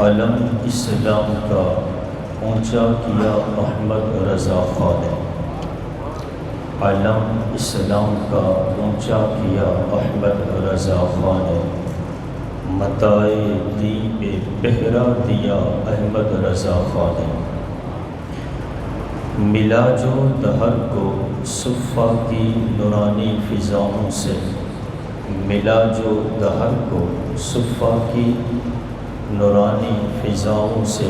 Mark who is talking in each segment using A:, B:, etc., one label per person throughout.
A: علم اسلام کا اونچا کیا احمد رضا خان نے، علم اسلام کا اونچا کیا احمد رضا خان نے، متائے دیپ بہرا دیا احمد رضا خان نے، ملا جو دہر کو صفا کی نورانی فضاؤں سے، ملا جو دہر کو صفا کی نورانی فضاؤں سے،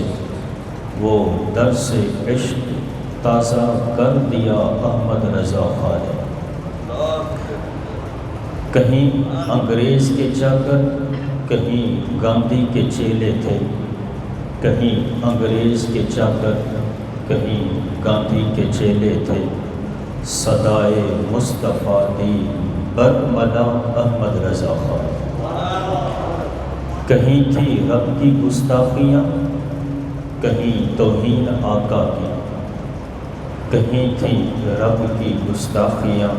A: وہ درس عشق تازہ کر دیا احمد رضا خان نے۔ کہیں انگریز کے چاکر، کہیں گاندھی کے چیلے تھے، کہیں انگریز کے چاکر، کہیں گاندھی کے چیلے تھے، صدائے مصطفیٰ دی برملا احمد رضا خان۔ کہیں تھی رب کی گستاخیاں، کہیں توہین آقا کی، کہیں تھی رب کی گستاخیاں،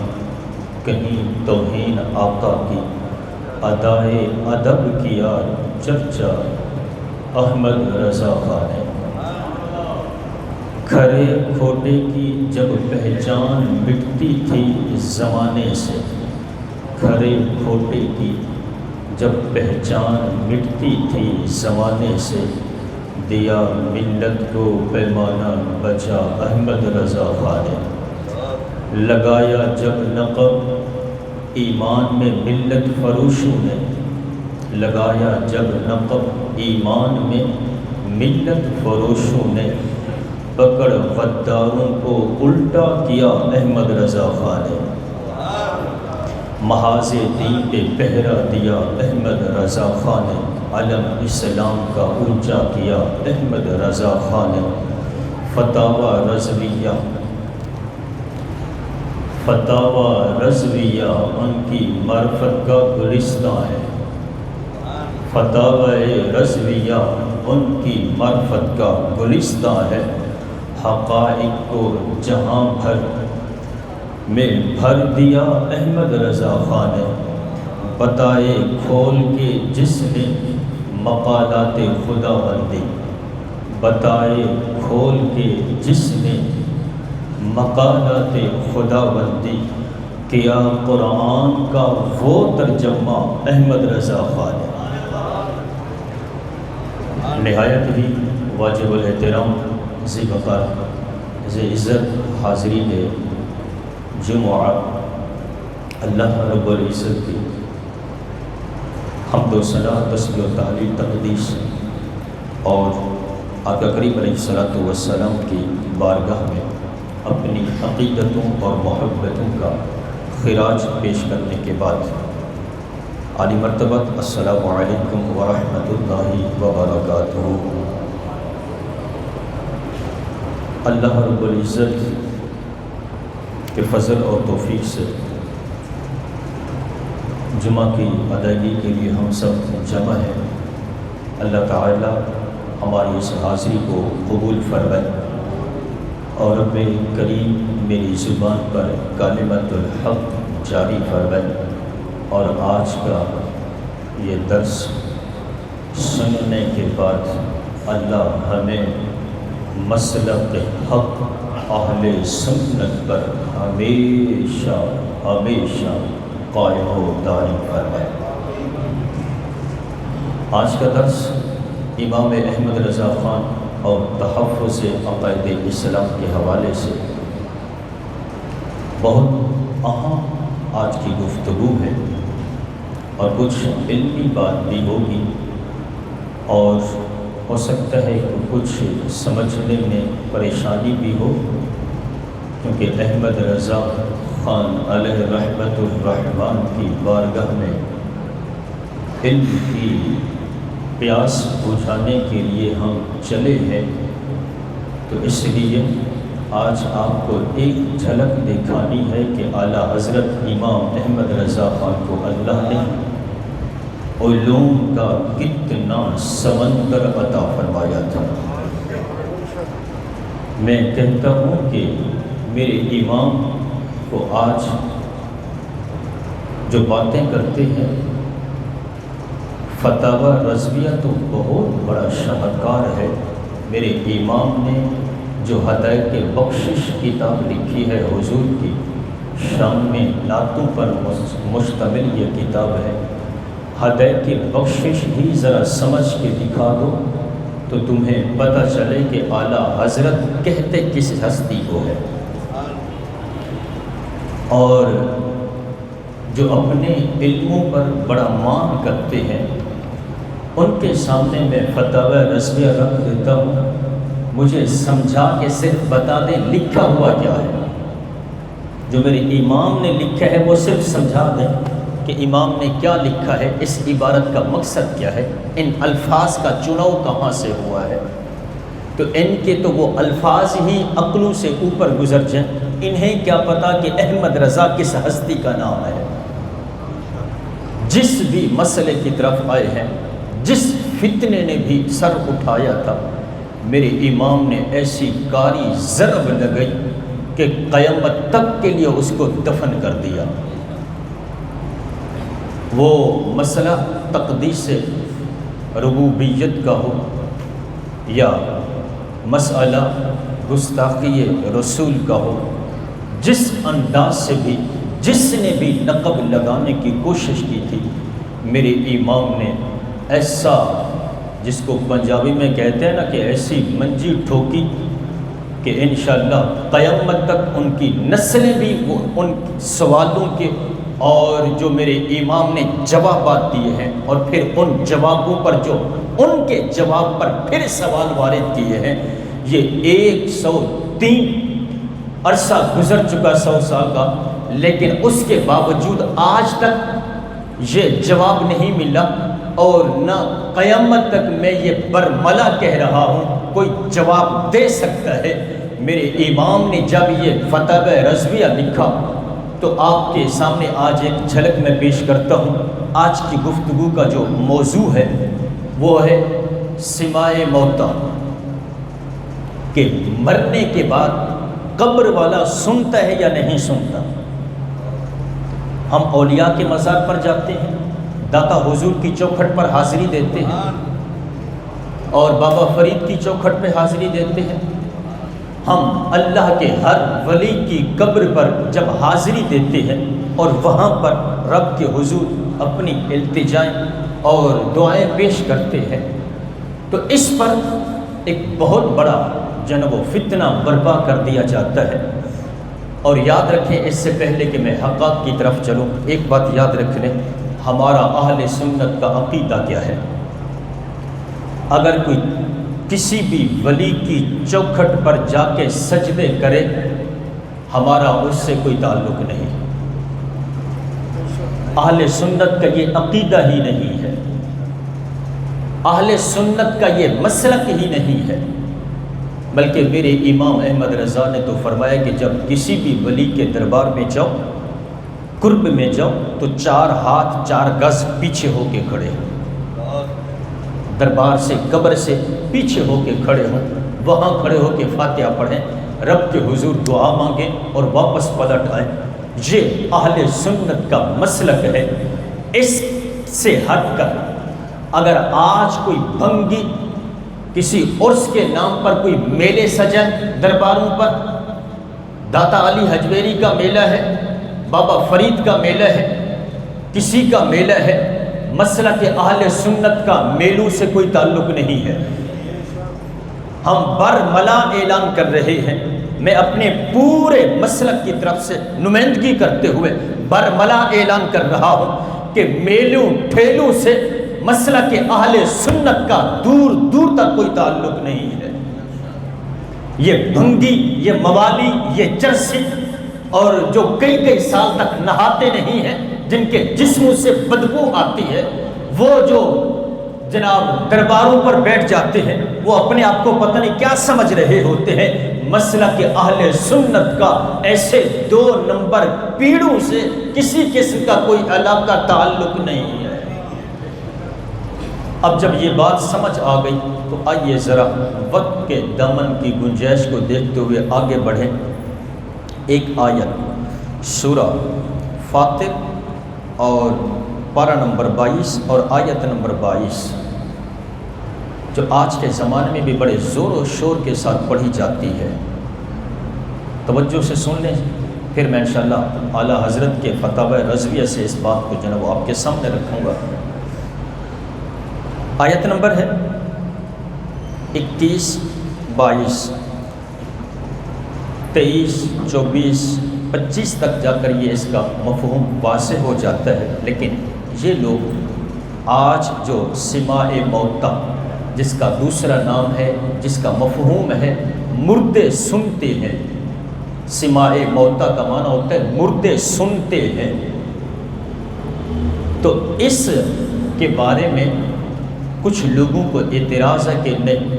A: کہیں توہین آقا کی، ادائے ادب کیا چرچا احمد رضا خان نے۔ کھرے کھوٹے کی جب پہچان مٹتی تھی زمانے سے، کھرے کھوٹے کی جب پہچان مٹتی تھی زمانے سے، دیا ملت کو پیمانہ بچا احمد رضا خان نے۔ لگایا جب نقب ایمان میں ملت فروشوں نے، لگایا جب نقب ایمان میں ملت فروشوں نے، پکڑ غداروں کو الٹا کیا احمد رضا خان نے۔ محاذ دین پہ پہرا دیا احمد رضا خان نے، علم اسلام کا اونچا کیا احمد رضا خان نے۔ فتاوی رضویہ، فتاوی رضویہ ان کی معرفت کا گلستان ہے، فتاوی رضویہ ان کی معرفت کا گلستان ہے، حقائق کو جہاں بھر میں بھر دیا احمد رضا خان نے۔ بتائے کھول کے جس نے مقالات خدا بندی، بتائے کھول کے جس نے مقالات خدا بندی، کیا قرآن کا وہ ترجمہ احمد رضا خان نے۔ نہایت ہی واجب الاحترام ذی وقار ذی عزت حاضرین جمعہ، اللہ رب العزت کی حمد و ثنا، تسبیح و تہلیل تقدیس اور آقا کریم علیہ الصلوۃ والسلام کی بارگاہ میں اپنی عقیدتوں اور محبتوں کا خراج پیش کرنے کے بعد عالی مرتبہ السلام علیکم ورحمۃ اللہ وبرکاتہ۔ اللہ رب العزت کے فضل اور توفیق سے جمعہ کی ادائیگی کے لیے ہم سب جمع ہیں۔ اللہ تعالی ہماری اس حاضری کو قبول فرمائے اور رب کریم میری زبان پر کلمۃ الحق جاری فرمائے، اور آج کا یہ درس سننے کے بعد اللہ ہمیں مسلک حق اہل سنت پر ہمیشہ ہمیشہ قائم و دائم فرمائے۔ آج کا درس امام احمد رضا خان اور تحفظ عقائد اسلام کے حوالے سے بہت اہم آج کی گفتگو ہے، اور کچھ علمی بات بھی ہوگی، اور ہو سکتا ہے کہ کچھ سمجھنے میں پریشانی بھی ہو، کیونکہ احمد رضا خان علیہ رحمت الرحمن کی بارگاہ میں علم کی پیاس بجھانے کے لیے ہم چلے ہیں، تو اس لیے آج آپ کو ایک جھلک دکھانی ہے کہ اعلیٰ حضرت امام احمد رضا خان کو اللہ نے علوم کا کتنا سمندر عطا فرمایا تھا۔ میں کہتا ہوں کہ میرے امام کو آج جو باتیں کرتے ہیں فتاوی رضویہ تو بہت بڑا شاہکار ہے۔ میرے امام نے جو ہدایت بخشش کتاب لکھی ہے حضور کی شان میں نعتوں پر مشتمل یہ کتاب ہے۔ ہدایت بخشش ہی ذرا سمجھ کے دکھا دو تو تمہیں پتہ چلے کہ اعلیٰ حضرت کہتے کس ہستی کو ہے، اور جو اپنے علموں پر بڑا مان کرتے ہیں ان کے سامنے میں فتاوی رضویہ رکھ دیتا ہوں، مجھے سمجھا کے صرف بتا دیں لکھا ہوا کیا ہے۔ جو میرے امام نے لکھا ہے وہ صرف سمجھا دیں کہ امام نے کیا لکھا ہے، اس عبارت کا مقصد کیا ہے، ان الفاظ کا چناؤ کہاں سے ہوا ہے۔ تو ان کے تو وہ الفاظ ہی عقلوں سے اوپر گزر جائیں، انہیں کیا پتا کہ احمد رضا کس ہستی کا نام ہے۔ جس بھی مسئلے کی طرف آئے ہیں، جس فتنے نے بھی سر اٹھایا تھا، میرے امام نے ایسی کاری ضرب لگئی کہ قیامت تک کے لیے اس کو دفن کر دیا۔ وہ مسئلہ تقدیس ربوبیت کا ہو یا مسئلہ گستاخی رسول کا ہو، جس انداز سے بھی جس نے بھی لقب لگانے کی کوشش کی تھی، میرے امام نے ایسا، جس کو پنجابی میں کہتے ہیں نا کہ ایسی منجی ٹھوکی کہ انشاءاللہ قیامت تک ان کی نسلیں بھی وہ ان سوالوں کے اور جو میرے امام نے جوابات دیے ہیں اور پھر ان جوابوں پر جو ان کے جواب پر پھر سوال وارد کیے ہیں، یہ 103 عرصہ گزر چکا 100 سال کا، لیکن اس کے باوجود آج تک یہ جواب نہیں ملا، اور نہ قیامت تک میں یہ برملا کہہ رہا ہوں کوئی جواب دے سکتا ہے۔ میرے امام نے جب یہ فتاوی رضویہ لکھا تو آپ کے سامنے آج ایک جھلک میں پیش کرتا ہوں۔ آج کی گفتگو کا جو موضوع ہے وہ ہے سماع موتا، کہ مرنے کے بعد قبر والا سنتا ہے یا نہیں سنتا۔ ہم اولیاء کے مزار پر جاتے ہیں، داتا حضور کی چوکھٹ پر حاضری دیتے ہیں، اور بابا فرید کی چوکھٹ پہ حاضری دیتے ہیں۔ ہم اللہ کے ہر ولی کی قبر پر جب حاضری دیتے ہیں اور وہاں پر رب کے حضور اپنی التجائیں اور دعائیں پیش کرتے ہیں، تو اس پر ایک بہت بڑا جنب و فتنہ برپا کر دیا جاتا ہے۔ اور یاد رکھیں، اس سے پہلے کہ میں حقائق کی طرف چلوں، ایک بات یاد رکھ لیں، ہمارا اہل سنت کا عقیدہ کیا ہے۔ اگر کوئی کسی بھی ولی کی چوکھٹ پر جا کے سجدے کرے، ہمارا اس سے کوئی تعلق نہیں۔ اہل سنت کا یہ عقیدہ ہی نہیں ہے، اہل سنت کا یہ مسلک ہی نہیں ہے، بلکہ میرے امام احمد رضا نے تو فرمایا کہ جب کسی بھی ولی کے دربار میں جاؤ، قرب میں جاؤ، تو 4 ہاتھ 4 گز پیچھے ہو کے کھڑے ہوں، دربار سے قبر سے پیچھے ہو کے کھڑے ہوں، وہاں کھڑے ہو کے فاتحہ پڑھیں، رب کے حضور دعا مانگیں اور واپس پلٹ آئیں۔ یہ اہل سنت کا مسلک ہے۔ اس سے ہٹ کر اگر آج کوئی بھنگی کسی عرس کے نام پر کوئی میلے سجن درباروں پر، داتا علی حجویری کا میلہ ہے، بابا فرید کا میلہ ہے، کسی کا میلہ ہے، مسلک اہل سنت کا میلوں سے کوئی تعلق نہیں ہے۔ ہم برملا اعلان کر رہے ہیں، میں اپنے پورے مسلک کی طرف سے نمائندگی کرتے ہوئے برملا اعلان کر رہا ہوں کہ میلوں ٹھیلوں سے مسلک اہل سنت کا دور دور تک کوئی تعلق نہیں ہے۔ یہ بھنگی، یہ موالی، یہ چرسی، اور جو کئی سال تک نہاتے نہیں ہیں، جن کے جسموں سے بدبو آتی ہے، وہ جو جناب درباروں پر بیٹھ جاتے ہیں، وہ اپنے آپ کو پتہ نہیں کیا سمجھ رہے ہوتے ہیں۔ مسلک اہل سنت کا ایسے 2 نمبر پیڑوں سے کسی قسم کا کوئی علاقہ تعلق نہیں ہے۔ اب جب یہ بات سمجھ آ گئی تو آئیے ذرا وقت کے دامن کی گنجائش کو دیکھتے ہوئے آگے بڑھیں۔ ایک آیت سورہ فاطر اور پارہ نمبر 22 اور آیت نمبر 22، جو آج کے زمانے میں بھی بڑے زور و شور کے ساتھ پڑھی جاتی ہے۔ توجہ سے سن لیں، پھر میں انشاءاللہ اعلیٰ حضرت کے فتاوی رضویہ سے اس بات کو جناب آپ کے سامنے رکھوں گا۔ آیت نمبر ہے 21، 22، 23، 24، 25 تک جا کر یہ اس کا مفہوم واضح ہو جاتا ہے۔ لیکن یہ لوگ آج جو سماع موتیٰ، جس کا دوسرا نام ہے، جس کا مفہوم ہے مردے سنتے ہیں، سماع موتیٰ کا معنی ہوتا ہے مردے سنتے ہیں، تو اس کے بارے میں کچھ لوگوں کو اعتراض ہے کہ نہیں،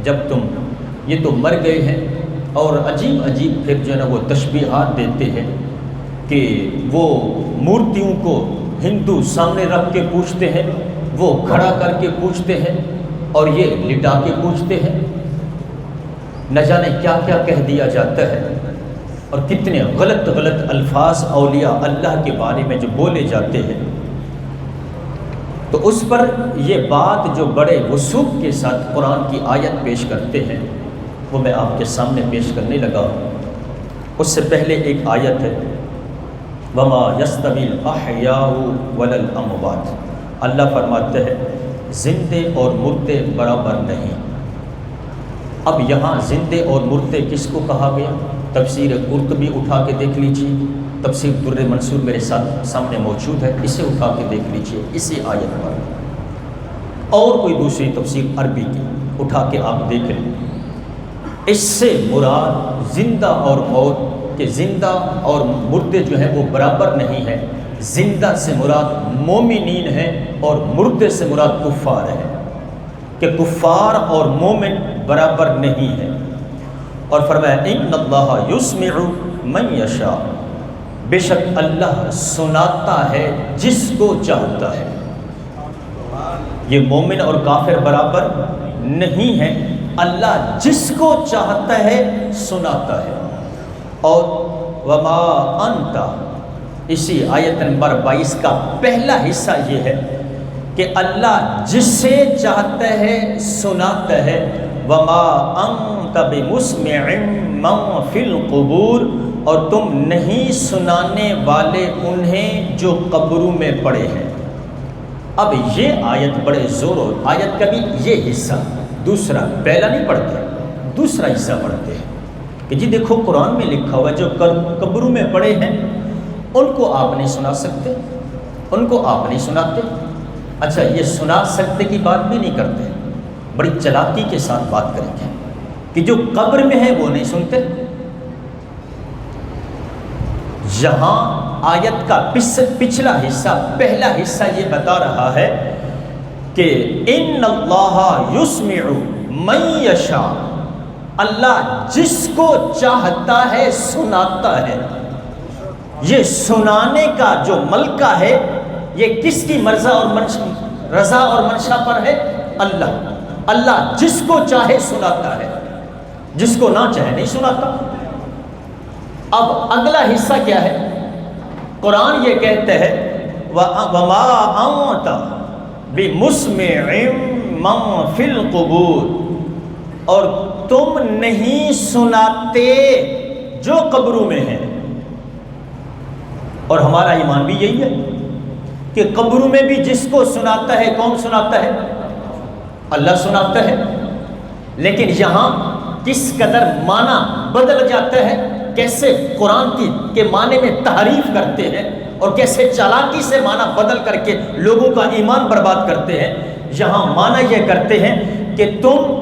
A: جب تم یہ تو مر گئے ہیں، اور عجیب عجیب پھر جو ہے نا وہ تشبیہات دیتے ہیں کہ وہ مورتیوں کو ہندو سامنے رکھ کے پوچھتے ہیں، وہ کھڑا کر کے پوچھتے ہیں، اور یہ لٹا کے پوچھتے ہیں، نہ جانے کیا کیا کہہ دیا جاتا ہے، اور کتنے غلط غلط الفاظ اولیاء اللہ کے بارے میں جو بولے جاتے ہیں۔ تو اس پر یہ بات جو بڑے وثوق کے ساتھ قرآن کی آیت پیش کرتے ہیں، وہ میں آپ کے سامنے پیش کرنے لگا ہوں۔ اس سے پہلے ایک آیت ہے، وَمَا يَسْتَوِي الْأَحْيَاءُ وَلَا الْأَمْوَاتُ، اللہ فرماتے ہیں زندے اور مردے برابر نہیں۔ اب یہاں زندے اور مردے کس کو کہا گیا؟ تفسیر قرطبی اٹھا کے دیکھ لیجیے، تفسیر در منصور میرے سامنے موجود ہے، اسے اٹھا کے دیکھ لیجیے اسی آیت پر، اور کوئی دوسری تفسیر عربی کی اٹھا کے آپ دیکھ لیں۔ اس سے مراد زندہ اور موت، کہ زندہ اور مردے جو ہیں وہ برابر نہیں ہیں، زندہ سے مراد مومنین ہیں اور مردے سے مراد کفار ہے، کہ کفار اور مومن برابر نہیں ہیں۔ اور فرمایا ان اللہ یسمع من یشاء، بے شک اللہ سناتا ہے جس کو چاہتا ہے۔ یہ مومن اور کافر برابر نہیں ہیں، اللہ جس کو چاہتا ہے سناتا ہے۔ اور وما انت، اسی آیت نمبر 22 کا پہلا حصہ یہ ہے کہ اللہ جسے چاہتا ہے سناتا ہے۔ وما انت بمسمع من فی القبور، اور تم نہیں سنانے والے انہیں جو قبروں میں پڑے ہیں۔ اب یہ آیت بڑے زور، آیت کا بھی یہ حصہ دوسرا، پہلا نہیں پڑھتے، دوسرا حصہ پڑھتے ہیں کہ جی دیکھو قرآن میں لکھا ہوا جو قبروں میں پڑے ہیں ان کو آپ نہیں سنا سکتے، ان کو آپ نہیں سناتے۔ اچھا، یہ سنا سکتے کی بات بھی نہیں کرتے، بڑی چلاکی کے ساتھ بات کریں گے کہ جو قبر میں ہے وہ نہیں سنتے۔ یہاں آیت کا پچھلا حصہ، پہلا حصہ یہ بتا رہا ہے کہ ان اللہ یسمع من یشاء، اللہ جس کو چاہتا ہے سناتا ہے۔ یہ سنانے کا جو ملکہ ہے یہ کس کی رضا اور منشا پر ہے؟ اللہ جس کو چاہے سناتا ہے، جس کو نہ چاہے نہیں سناتا۔ اب اگلا حصہ کیا ہے؟ قرآن یہ کہتا ہے وَمَا أَنْتَ بِمُسْمِعٍ مَّن فِي الْقُبُورِ، اور تم نہیں سناتے جو قبروں میں ہیں۔ اور ہمارا ایمان بھی یہی ہے کہ قبروں میں بھی جس کو سناتا ہے، کون سناتا ہے؟ اللہ سناتا ہے۔ لیکن یہاں کس قدر معنی بدل جاتا ہے، کیسے قرآن کے معنی میں تحریف کرتے ہیں، اور کیسے چالاکی سے معنی بدل کر کے لوگوں کا ایمان برباد کرتے ہیں۔ یہاں معنی یہ کرتے ہیں کہ تم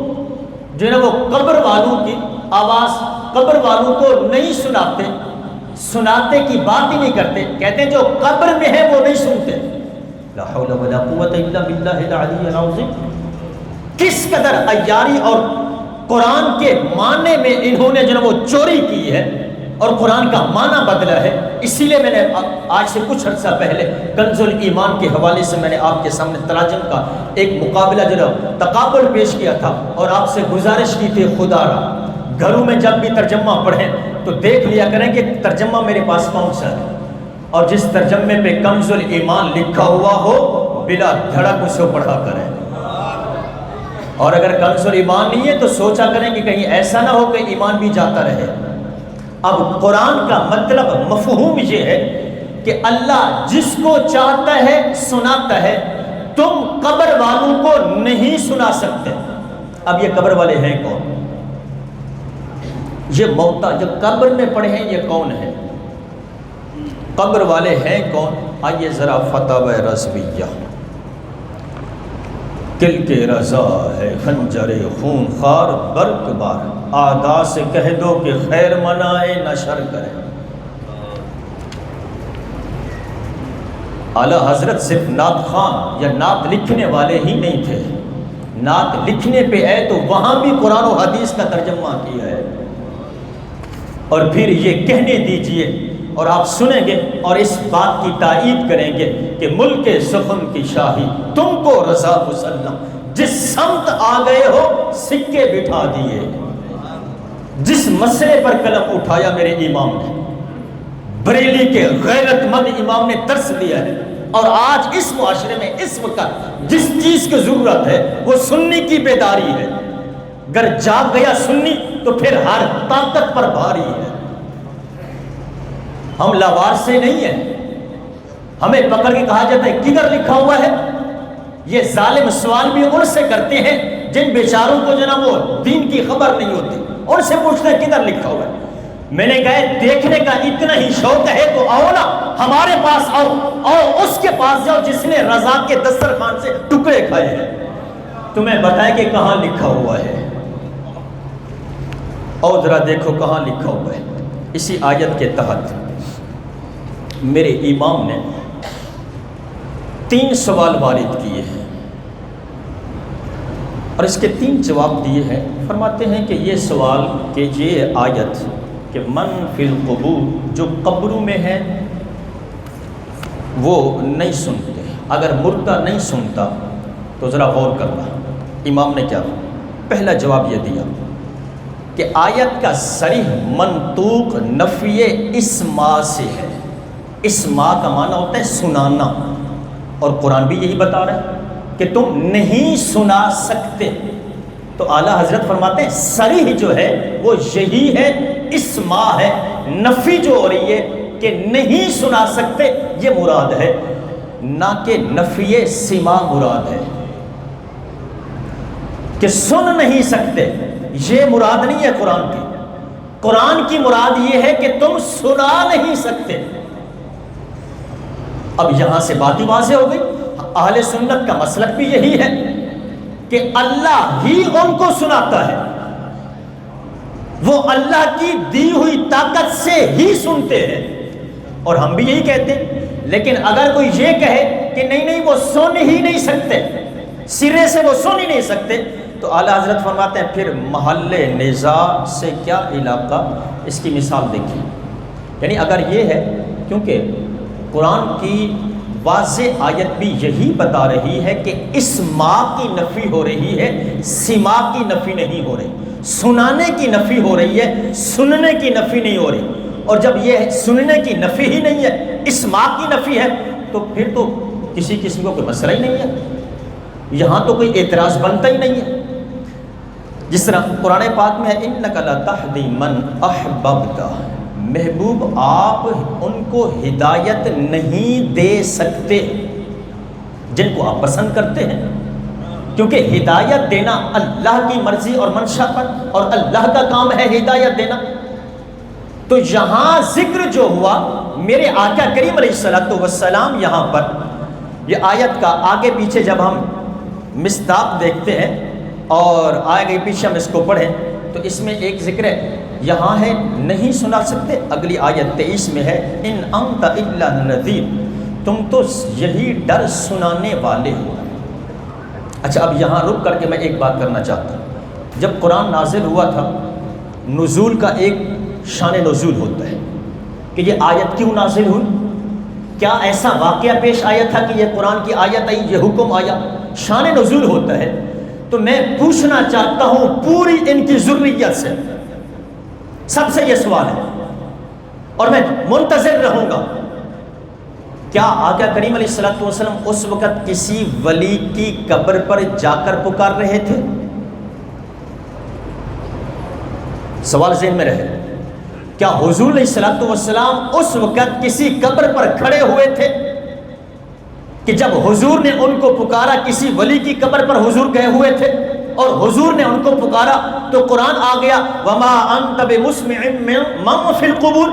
A: جو ہے نا وہ قبر والوں کی آواز قبر والوں کو نہیں سناتے، سناتے کی بات ہی نہیں کرتے، کہتے ہیں جو قبر میں ہے وہ نہیں سنتے۔ لا حول ولا قوت الا باللہ العلی العظیم۔ کس قدر عیاری اور قرآن کے معنی میں انہوں نے جو ہے وہ چوری کی ہے اور قرآن کا معنی بدلا ہے۔ اسی لیے میں نے آج سے کچھ عرصہ پہلے کنز الایمان کے حوالے سے میں نے آپ کے سامنے تراجم کا ایک مقابلہ جو تقابل پیش کیا تھا، اور آپ سے گزارش کی تھی خدا را گھروں میں جب بھی ترجمہ پڑھیں تو دیکھ لیا کریں کہ ترجمہ میرے پاس کون سا ہے، اور جس ترجمے پہ کنز الایمان لکھا ہوا ہو بلا دھڑک اسے پڑھا کریں، اور اگر کنز الایمان نہیں ہے تو سوچا کریں کہ کہیں ایسا نہ ہو کہ ایمان بھی جاتا رہے۔ اب قرآن کا مطلب مفہوم یہ ہے کہ اللہ جس کو چاہتا ہے سناتا ہے، تم قبر والوں کو نہیں سنا سکتے۔ اب یہ قبر والے ہیں کون؟ یہ موتا جو قبر میں پڑے ہیں یہ کون ہے؟ قبر والے ہیں کون؟ آئیے ذرا فتاوی رضویہ، کل کے رضا ہے خنجر خون خار برق بار، آدھا سے کہہ دو کہ خیر منائے نہ شر کرے۔ اعلیٰ حضرت صرف نعت خوان یا نعت لکھنے والے ہی نہیں تھے، نعت لکھنے پہ ہے تو وہاں بھی قرآن و حدیث کا ترجمہ کیا ہے۔ اور پھر یہ کہنے دیجئے اور آپ سنیں گے اور اس بات کی تائید کریں گے کہ ملک سخن کی شاہی تم کو رضا مسلم، جس سمت آ گئے ہو سکے بٹھا دیے، جس مسئلے پر قلم اٹھایا میرے امام نے، بریلی کے غیرت مند امام نے درس دیا ہے۔ اور آج اس معاشرے میں اس وقت جس چیز کی ضرورت ہے وہ سنی کی بیداری ہے۔ اگر جاگ گیا سنی تو پھر ہر طاقت پر بھاری ہے۔ ہم لاوار سے نہیں ہیں، ہمیں پکڑ کے کہا جاتا ہے کدھر لکھا ہوا ہے۔ یہ ظالم سوال بھی ان سے کرتے ہیں جن بیچاروں کو جناب وہ دین کی خبر نہیں ہوتی، ان سے پوچھتے ہیں کدھر لکھا ہوا ہے۔ میں نے کہا دیکھنے کا اتنا ہی شوق ہے تو آؤ نا ہمارے پاس آؤ، اور اس کے پاس جاؤ جس نے رضا کے دسترخوان سے ٹکڑے کھائے ہیں، تمہیں بتائے کہ کہاں لکھا ہوا ہے۔ اور ذرا دیکھو کہاں لکھا ہوا ہے۔ اسی آیت کے تحت میرے امام نے 3 سوال وارد کیے ہیں اور اس کے 3 جواب دیے ہیں۔ فرماتے ہیں کہ یہ سوال کہ یہ آیت کہ من فی القبور، جو قبروں میں ہے وہ نہیں سنتے، اگر مردہ نہیں سنتا تو ذرا غور کرنا۔ امام نے کیا پہلا جواب یہ دیا کہ آیت کا صریح منطوق نفی اسماع سے ہے۔ اسماع کا معنی ہوتا ہے سنانا، اور قرآن بھی یہی بتا رہا ہے کہ تم نہیں سنا سکتے۔ تو اعلیٰ حضرت فرماتے ہیں صریح جو ہے وہ یہی ہے، اسماع ہے۔ نفی جو ہو رہی ہے کہ نہیں سنا سکتے یہ مراد ہے، نہ کہ نفی سماع مراد ہے کہ سن نہیں سکتے، یہ مراد نہیں ہے قرآن کی۔ قرآن کی مراد یہ ہے کہ تم سنا نہیں سکتے۔ اب یہاں سے بات ہی واضح ہو گئی، اہل سنت کا مسلک بھی یہی ہے کہ اللہ ہی ان کو سناتا ہے، وہ اللہ کی دی ہوئی طاقت سے ہی سنتے ہیں، اور ہم بھی یہی کہتے ہیں۔ لیکن اگر کوئی یہ کہے کہ نہیں وہ سن ہی نہیں سکتے، سرے سے وہ سن ہی نہیں سکتے، تو اعلیٰ حضرت فرماتے ہیں پھر محل نزاع سے کیا علاقہ۔ اس کی مثال دیکھیں، یعنی اگر یہ ہے، کیونکہ قرآن کی واضح آیت بھی یہی بتا رہی ہے کہ اسماع کی نفی ہو رہی ہے، سماع کی نفی نہیں ہو رہی، سنانے کی نفی ہو رہی ہے، سننے کی نفی نہیں ہو رہی۔ اور جب یہ سننے کی نفی ہی نہیں ہے، اسماع کی نفی ہے، تو پھر تو کسی کو کوئی مسئلہ ہی نہیں ہے، یہاں تو کوئی اعتراض بنتا ہی نہیں ہے۔ جس طرح قرآن پاک میں ہے اِنَّكَ لَتَهْدِي مَنْ أَحْبَبْتَ، محبوب آپ ان کو ہدایت نہیں دے سکتے جن کو آپ پسند کرتے ہیں، کیونکہ ہدایت دینا اللہ کی مرضی اور منشا پر، اور اللہ کا کام ہے ہدایت دینا۔ تو یہاں ذکر جو ہوا میرے آقا کریم علیہ الصلوۃ والسلام، یہاں پر یہ آیت کا آگے پیچھے جب ہم مصداق دیکھتے ہیں اور آگے پیچھے ہم اس کو پڑھیں تو اس میں ایک ذکر ہے، یہاں ہے نہیں سنا سکتے، اگلی آیت 23 میں ہے ان انت الا نذیر، تم تو یہی ڈر سنانے والے ہو۔ اچھا اب یہاں رک کر کے میں ایک بات کرنا چاہتا ہوں، جب قرآن نازل ہوا تھا نزول کا ایک شان نزول ہوتا ہے کہ یہ آیت کیوں نازل ہوئی، کیا ایسا واقعہ پیش آیا تھا کہ یہ قرآن کی آیت آئی، یہ حکم آیا، شان نزول ہوتا ہے۔ تو میں پوچھنا چاہتا ہوں پوری ان کی ذریت سے، سب سے یہ سوال ہے اور میں منتظر رہوں گا کیا آقا کریم علیہ الصلوۃ والسلام اس وقت کسی ولی کی قبر پر جا کر پکار رہے تھے؟ سوال ذہن میں رہے، کیا حضور علیہ الصلوۃ والسلام اس وقت کسی قبر پر کھڑے ہوئے تھے کہ جب حضور نے ان کو پکارا کسی ولی کی قبر پر حضور گئے ہوئے تھے اور حضور نے ان کو پکارا تو قرآن آ گیا وما انت بمسمع من فی القبور،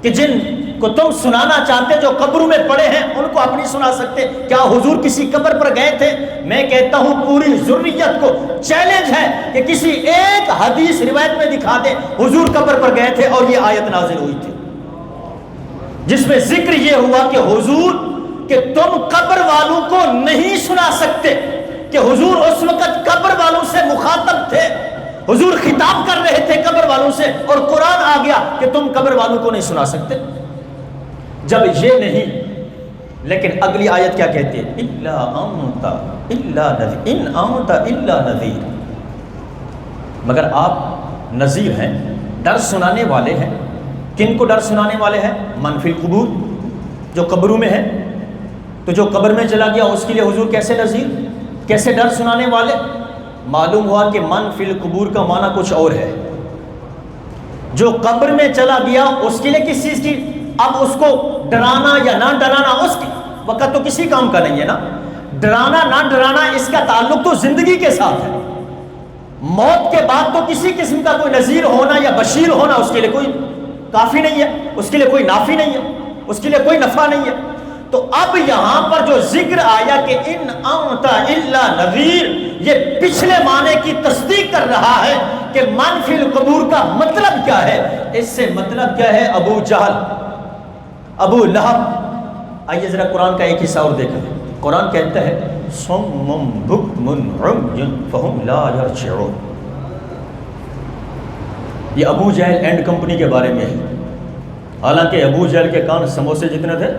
A: کہ جن کو تم سنانا چاہتے جو قبروں میں پڑے ہیں ان کو اپنی سنا سکتے؟ کیا حضور کسی قبر پر گئے تھے؟ میں کہتا ہوں پوری ذریت کو چیلنج ہے کہ کسی ایک حدیث روایت میں دکھا دیں حضور قبر پر گئے تھے اور یہ آیت نازل ہوئی تھی جس میں ذکر یہ ہوا کہ حضور کہ تم قبر والوں کو نہیں سنا سکتے، کہ حضور اس وقت قبر والوں سے مخاطب تھے، حضور خطاب کر رہے تھے قبر والوں سے، اور قرآن آ گیا کہ تم قبر والوں کو نہیں سنا سکتے۔ جب یہ نہیں، لیکن اگلی آیت کیا کہتی ہے؟ الا انت الا نذیر، ان انت الا نذیر، مگر آپ نذیر ہیں، ڈر سنانے والے ہیں۔ کن کو ڈر سنانے والے ہیں؟ من فی القبور، جو قبروں میں ہے۔ تو جو قبر میں چلا گیا اس کے لیے حضور کیسے نذیر، کیسے ڈر سنانے والے؟ معلوم ہوا کہ من فی القبور کا معنی کچھ اور ہے۔ جو قبر میں چلا گیا اس کے لیے کس چیز کی، اب اس کو ڈرانا یا نہ ڈرانا اس کی وقت تو کسی کام کا نہیں ہے نا۔ ڈرانا نہ ڈرانا اس کا تعلق تو زندگی کے ساتھ ہے۔ موت کے بعد تو کسی قسم کا کوئی نذیر ہونا یا بشیر ہونا اس کے لیے کوئی کافی نہیں ہے، اس کے لیے کوئی نافی نہیں ہے، اس کے لیے کوئی نفع نہیں ہے۔ تو اب یہاں پر جو ذکر آیا کہ ان انت الا نذیر، یہ پچھلے معنی کی تصدیق کر رہا ہے کہ من فی القبور کا مطلب کیا ہے۔ اس سے مطلب کیا ہے؟ ابو جہل، ابو لہب۔ آئیے ذرا قرآن کا ایک حصہ اور دیکھیں۔ قرآن کہتا ہے صم بکم عمی فہم لا یرجعون، یہ ابو جہل اینڈ کمپنی کے بارے میں ہے۔ حالانکہ ابو جہل کے کان سموسے جتنے تھے،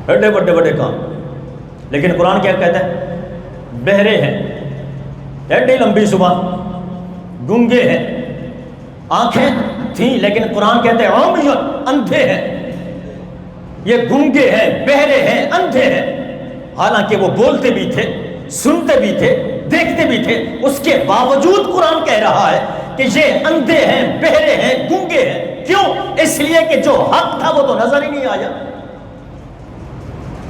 A: بڑے بڑے بڑے کان، لیکن قرآن کیا کہتا ہے؟ بہرے ہیں، ایڈی لمبی زبان، گونگے ہیں، آنکھیں تھیں، لیکن قرآن کہتے ہیں عمی، اندھے ہیں۔ یہ گونگے ہیں، بہرے ہیں، اندھے ہیں، حالانکہ وہ بولتے بھی تھے، سنتے بھی تھے، دیکھتے بھی تھے، اس کے باوجود قرآن کہہ رہا ہے کہ یہ اندھے ہیں، بہرے ہیں، گونگے ہیں۔ کیوں؟ اس لیے کہ جو حق تھا وہ تو نظر ہی نہیں آیا،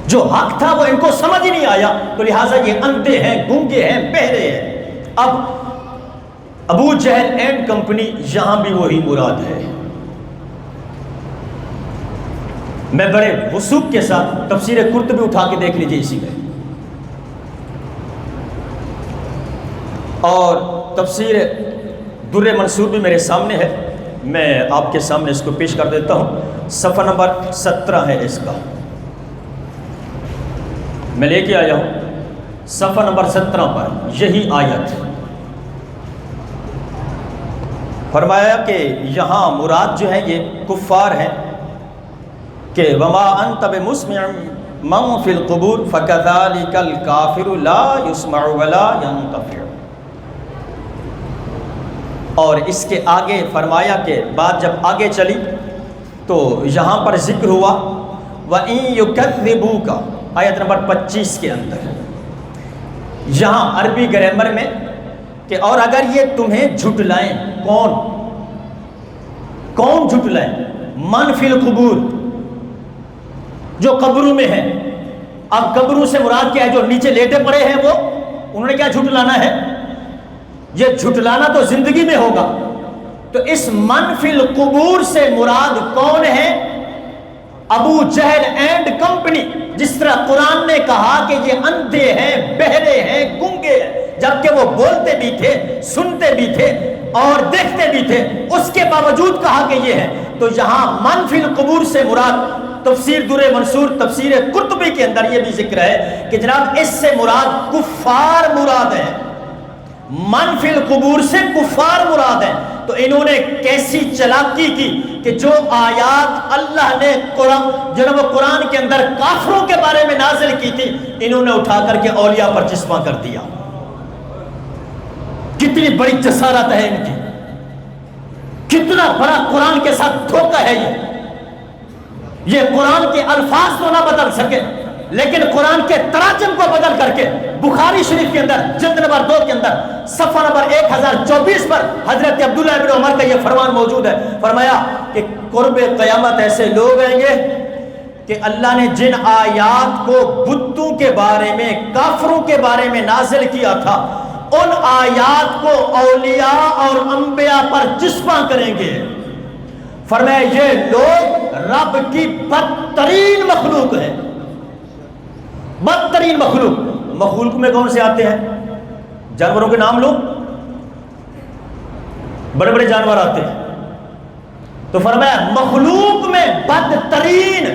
A: جو حق تھا وہ ان کو سمجھ ہی نہیں آیا، تو لہٰذا یہ اندھے ہیں، گونگے ہیں، بہرے ہیں۔ اب ابو جہل اینڈ کمپنی یہاں بھی وہی مراد ہے۔ میں بڑے وثوق کے ساتھ تفسیر قرطبی اٹھا کے دیکھ لیجیے اسی میں، اور تفسیر در منصور بھی میرے سامنے ہے، میں آپ کے سامنے اس کو پیش کر دیتا ہوں۔ صفحہ نمبر 17 ہے اس کا، میں لے کے آیا ہوں صفحہ نمبر 17 پر یہی آیت۔ فرمایا کہ یہاں مراد جو ہے یہ کفار ہیں کہ وما انت بمسمع من فی القبور فکذالک الکافر لا یسمع ولا ینتفع۔ اور اس کے آگے فرمایا کہ بات جب آگے چلی تو یہاں پر ذکر ہوا وَإِن يُكَذِّبُوكَ، آیت نمبر 25 کے اندر، یہاں عربی گرامر میں کہ اور اگر یہ تمہیں جھٹلائیں، کون جھٹلائیں؟ من فی القبور، جو قبروں میں ہیں۔ اب قبروں سے مراد کیا ہے؟ جو نیچے لیٹے پڑے ہیں وہ، انہوں نے کیا جھٹلانا ہے؟ یہ جھٹلانا تو زندگی میں ہوگا۔ تو اس من فی القبور سے مراد کون ہے؟ ابو جہل اینڈ کمپنی۔ جس طرح قرآن نے کہا کہ یہ اندھے ہیں، بہرے ہیں، گونگے ہیں، جبکہ وہ بولتے بھی تھے، سنتے بھی تھے اور دیکھتے بھی تھے، اس کے باوجود کہا کہ یہ ہے۔ تو یہاں من فی القبور سے مراد تفسیر در منصور، تفسیر قرطبی کے اندر یہ بھی ذکر ہے کہ جناب اس سے مراد کفار مراد ہیں، من فی القبور سے کفار مراد ہیں۔ تو انہوں نے کیسی چلاکی کی کہ جو آیات اللہ نے قرآن کے اندر کافروں کے بارے میں نازل کی تھی، انہوں نے اٹھا کر کے اولیاء پر چسپاں کر دیا۔ کتنی بڑی جسارت ہے ان کی، کتنا بڑا قرآن کے ساتھ دھوکہ ہے یہ۔ یہ قرآن کے الفاظ تو نہ بدل سکے لیکن قرآن کے تراجم کو بدل کر کے بخاری شریف کے اندر جلد نمبر 2 کے اندر صفحہ نمبر 1024 پر حضرت عبداللہ ابن عمر کا یہ فرمان موجود ہے. فرمایا کہ قرب قیامت ایسے لوگ آئیں گے کہ اللہ نے جن آیات کو بتوں کے بارے میں، کافروں کے بارے میں نازل کیا تھا، ان آیات کو اولیاء اور انبیاء پر چسپاں کریں گے. فرمایا یہ لوگ رب کی بدترین مخلوق ہے. بدترین مخلوق، مخلوق میں کون سے آتے ہیں؟ جانوروں کے نام لو، بڑے بڑے جانور آتے ہیں. تو فرمایا مخلوق میں بدترین،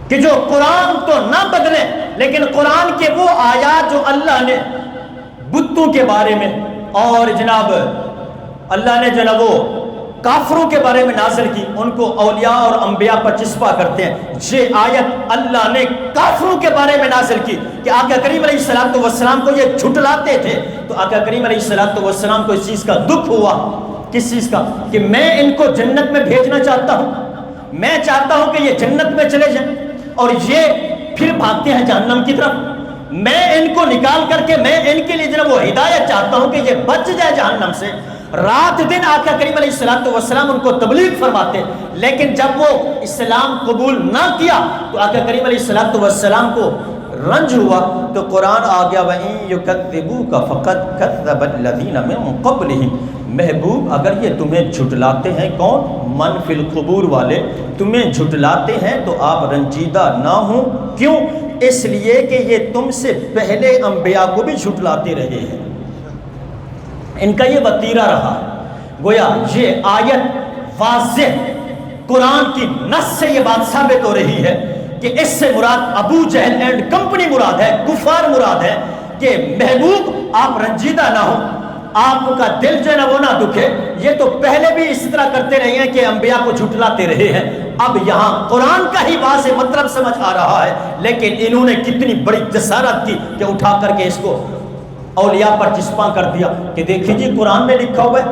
A: کہ جو قرآن تو نہ بدلے لیکن قرآن کے وہ آیات جو اللہ نے بتوں کے بارے میں اور جناب اللہ نے جناب وہ کافروں کے بارے میں نازل کی، ان کو اولیاء اور انبیاء پر چسپا کرتے ہیں. یہ آیت اللہ نے کافروں کے بارے میں نازل کی کہ آقا کریم علیہ السلام کو یہ جھٹلاتے تھے. تو آقا کریم علیہ السلام کو اس چیز کا دکھ ہوا. کس چیز کا؟ کہ میں ان کو جنت میں بھیجنا چاہتا ہوں، میں چاہتا ہوں کہ یہ جنت میں چلے جائیں اور یہ پھر بھاگتے ہیں جہنم کی طرف. میں ان کو نکال کر کے میں ان کے لیے جناب وہ ہدایت چاہتا ہوں کہ یہ بچ جائے جہنم سے. رات دن آقا کریم علیہ السلام ان کو تبلیغ فرماتے، لیکن جب وہ اسلام قبول نہ کیا تو آقا کریم علیہ السلام کو رنج ہوا. تو قرآن آ گیا وَإِن يُكَذِّبُوكَ فَقَدْ كَذَّبَ الَّذِينَ مِن قَبْلِهِمْ. محبوب اگر یہ تمہیں جھٹلاتے ہیں، کون؟ من فی القبور والے، تمہیں جھٹلاتے ہیں تو آپ رنجیدہ نہ ہوں. کیوں؟ اس لیے کہ یہ تم سے پہلے انبیاء کو بھی جھٹلاتے رہے ہیں. ان کا یہ وتیرہ رہا. گویا یہ آیت واضح قرآن کی نص سے یہ بات ثابت ہو رہی ہے کہ اس سے مراد ابو جہل اینڈ کمپنی مراد ہے، کفار مراد ہے. کہ محبوب آپ رنجیدہ نہ ہوں، آپ کا دل جو ہے نا وہ نہ دکھے. یہ تو پہلے بھی اس طرح کرتے رہے ہیں کہ انبیاء کو جھٹلاتے رہے ہیں. اب یہاں قرآن کا ہی واضح مطلب سمجھ آ رہا ہے، لیکن انہوں نے کتنی بڑی جسارت کی کہ اٹھا کر کے اس کو اولیاء پر چسپاں کر دیا کہ دیکھیں جی قرآن میں لکھا ہوا ہے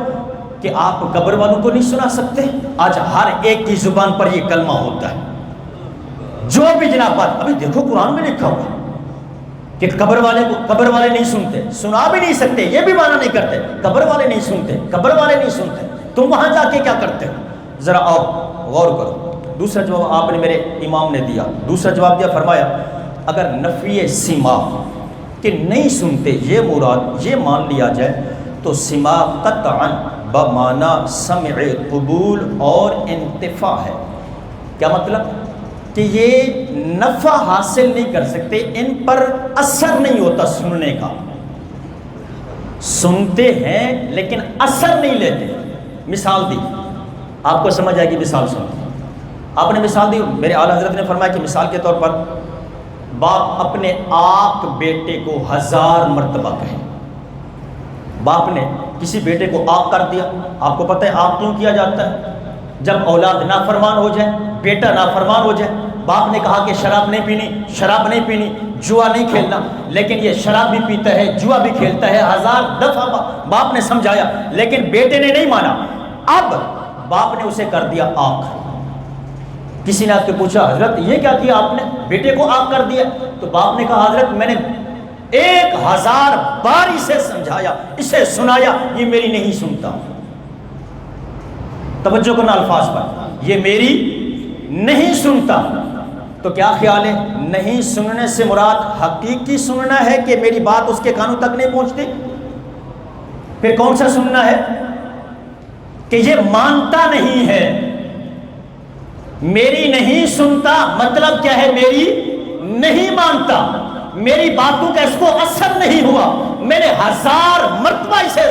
A: کہ آپ قبر والوں کو نہیں سنا سکتے. آج ہر ایک کی زبان پر یہ کلمہ ہوتا ہے. جو بھی جناب بات، ابھی دیکھو قرآن میں لکھا ہوا ہے کہ قبر والے نہیں سنتے، سنا بھی نہیں سکتے، یہ بھی معنی نہیں کرتے. قبر والے نہیں سنتے، قبر والے نہیں سنتے، تم وہاں جا کے کیا کرتے ہو؟ ذرا آؤ غور کرو. دوسرا جواب آپ نے، میرے امام نے دیا، دوسرا جواب دیا. فرمایا اگر نفی سما کہ نہیں سنتے یہ مراد، یہ مان لیا جائے تو سما قطعا بمعنی سمع قبول اور انتفاع ہے. کیا مطلب؟ کہ یہ نفع حاصل نہیں کر سکتے، ان پر اثر نہیں ہوتا سننے کا. سنتے ہیں لیکن اثر نہیں لیتے. مثال دی، آپ کو سمجھ آئے گی. مثال سنتے آپ نے مثال دی، میرے اعلیٰ حضرت نے فرمایا کہ مثال کے طور پر باپ اپنے آق بیٹے کو 1000 مرتبہ کہے. باپ نے کسی بیٹے کو آق کر دیا. آپ کو پتہ ہے آق کیوں کیا جاتا ہے؟ جب اولاد نافرمان ہو جائے، بیٹا نافرمان ہو جائے. باپ نے کہا کہ شراب نہیں پینی، شراب نہیں پینی، جوا نہیں کھیلنا، لیکن یہ شراب بھی پیتا ہے، جوا بھی کھیلتا ہے. 1000 دفعہ باپ نے سمجھایا لیکن بیٹے نے نہیں مانا. اب باپ نے اسے کر دیا آق. کسی نے آپ سے پوچھا حضرت یہ کیا کیا آپ نے؟ بیٹے کو آق کر دیا. تو باپ نے کہا حضرت میں نے 1000 بار اسے سمجھایا، اسے سنایا، یہ میری نہیں سنتا. توجہ کرنا الفاظ پر، یہ میری نہیں سنتا. تو کیا خیال ہے؟ نہیں سننے سے مراد حقیقی سننا ہے کہ میری بات اس کے کانوں تک نہیں پہنچتی؟ پھر کون سا سننا ہے؟ کہ یہ مانتا نہیں ہے. میری نہیں سنتا مطلب کیا ہے؟ میری نہیں مانتا، میری باتوں کا اس کو اثر نہیں ہوا. میں نے 1000 مرتبہ اسے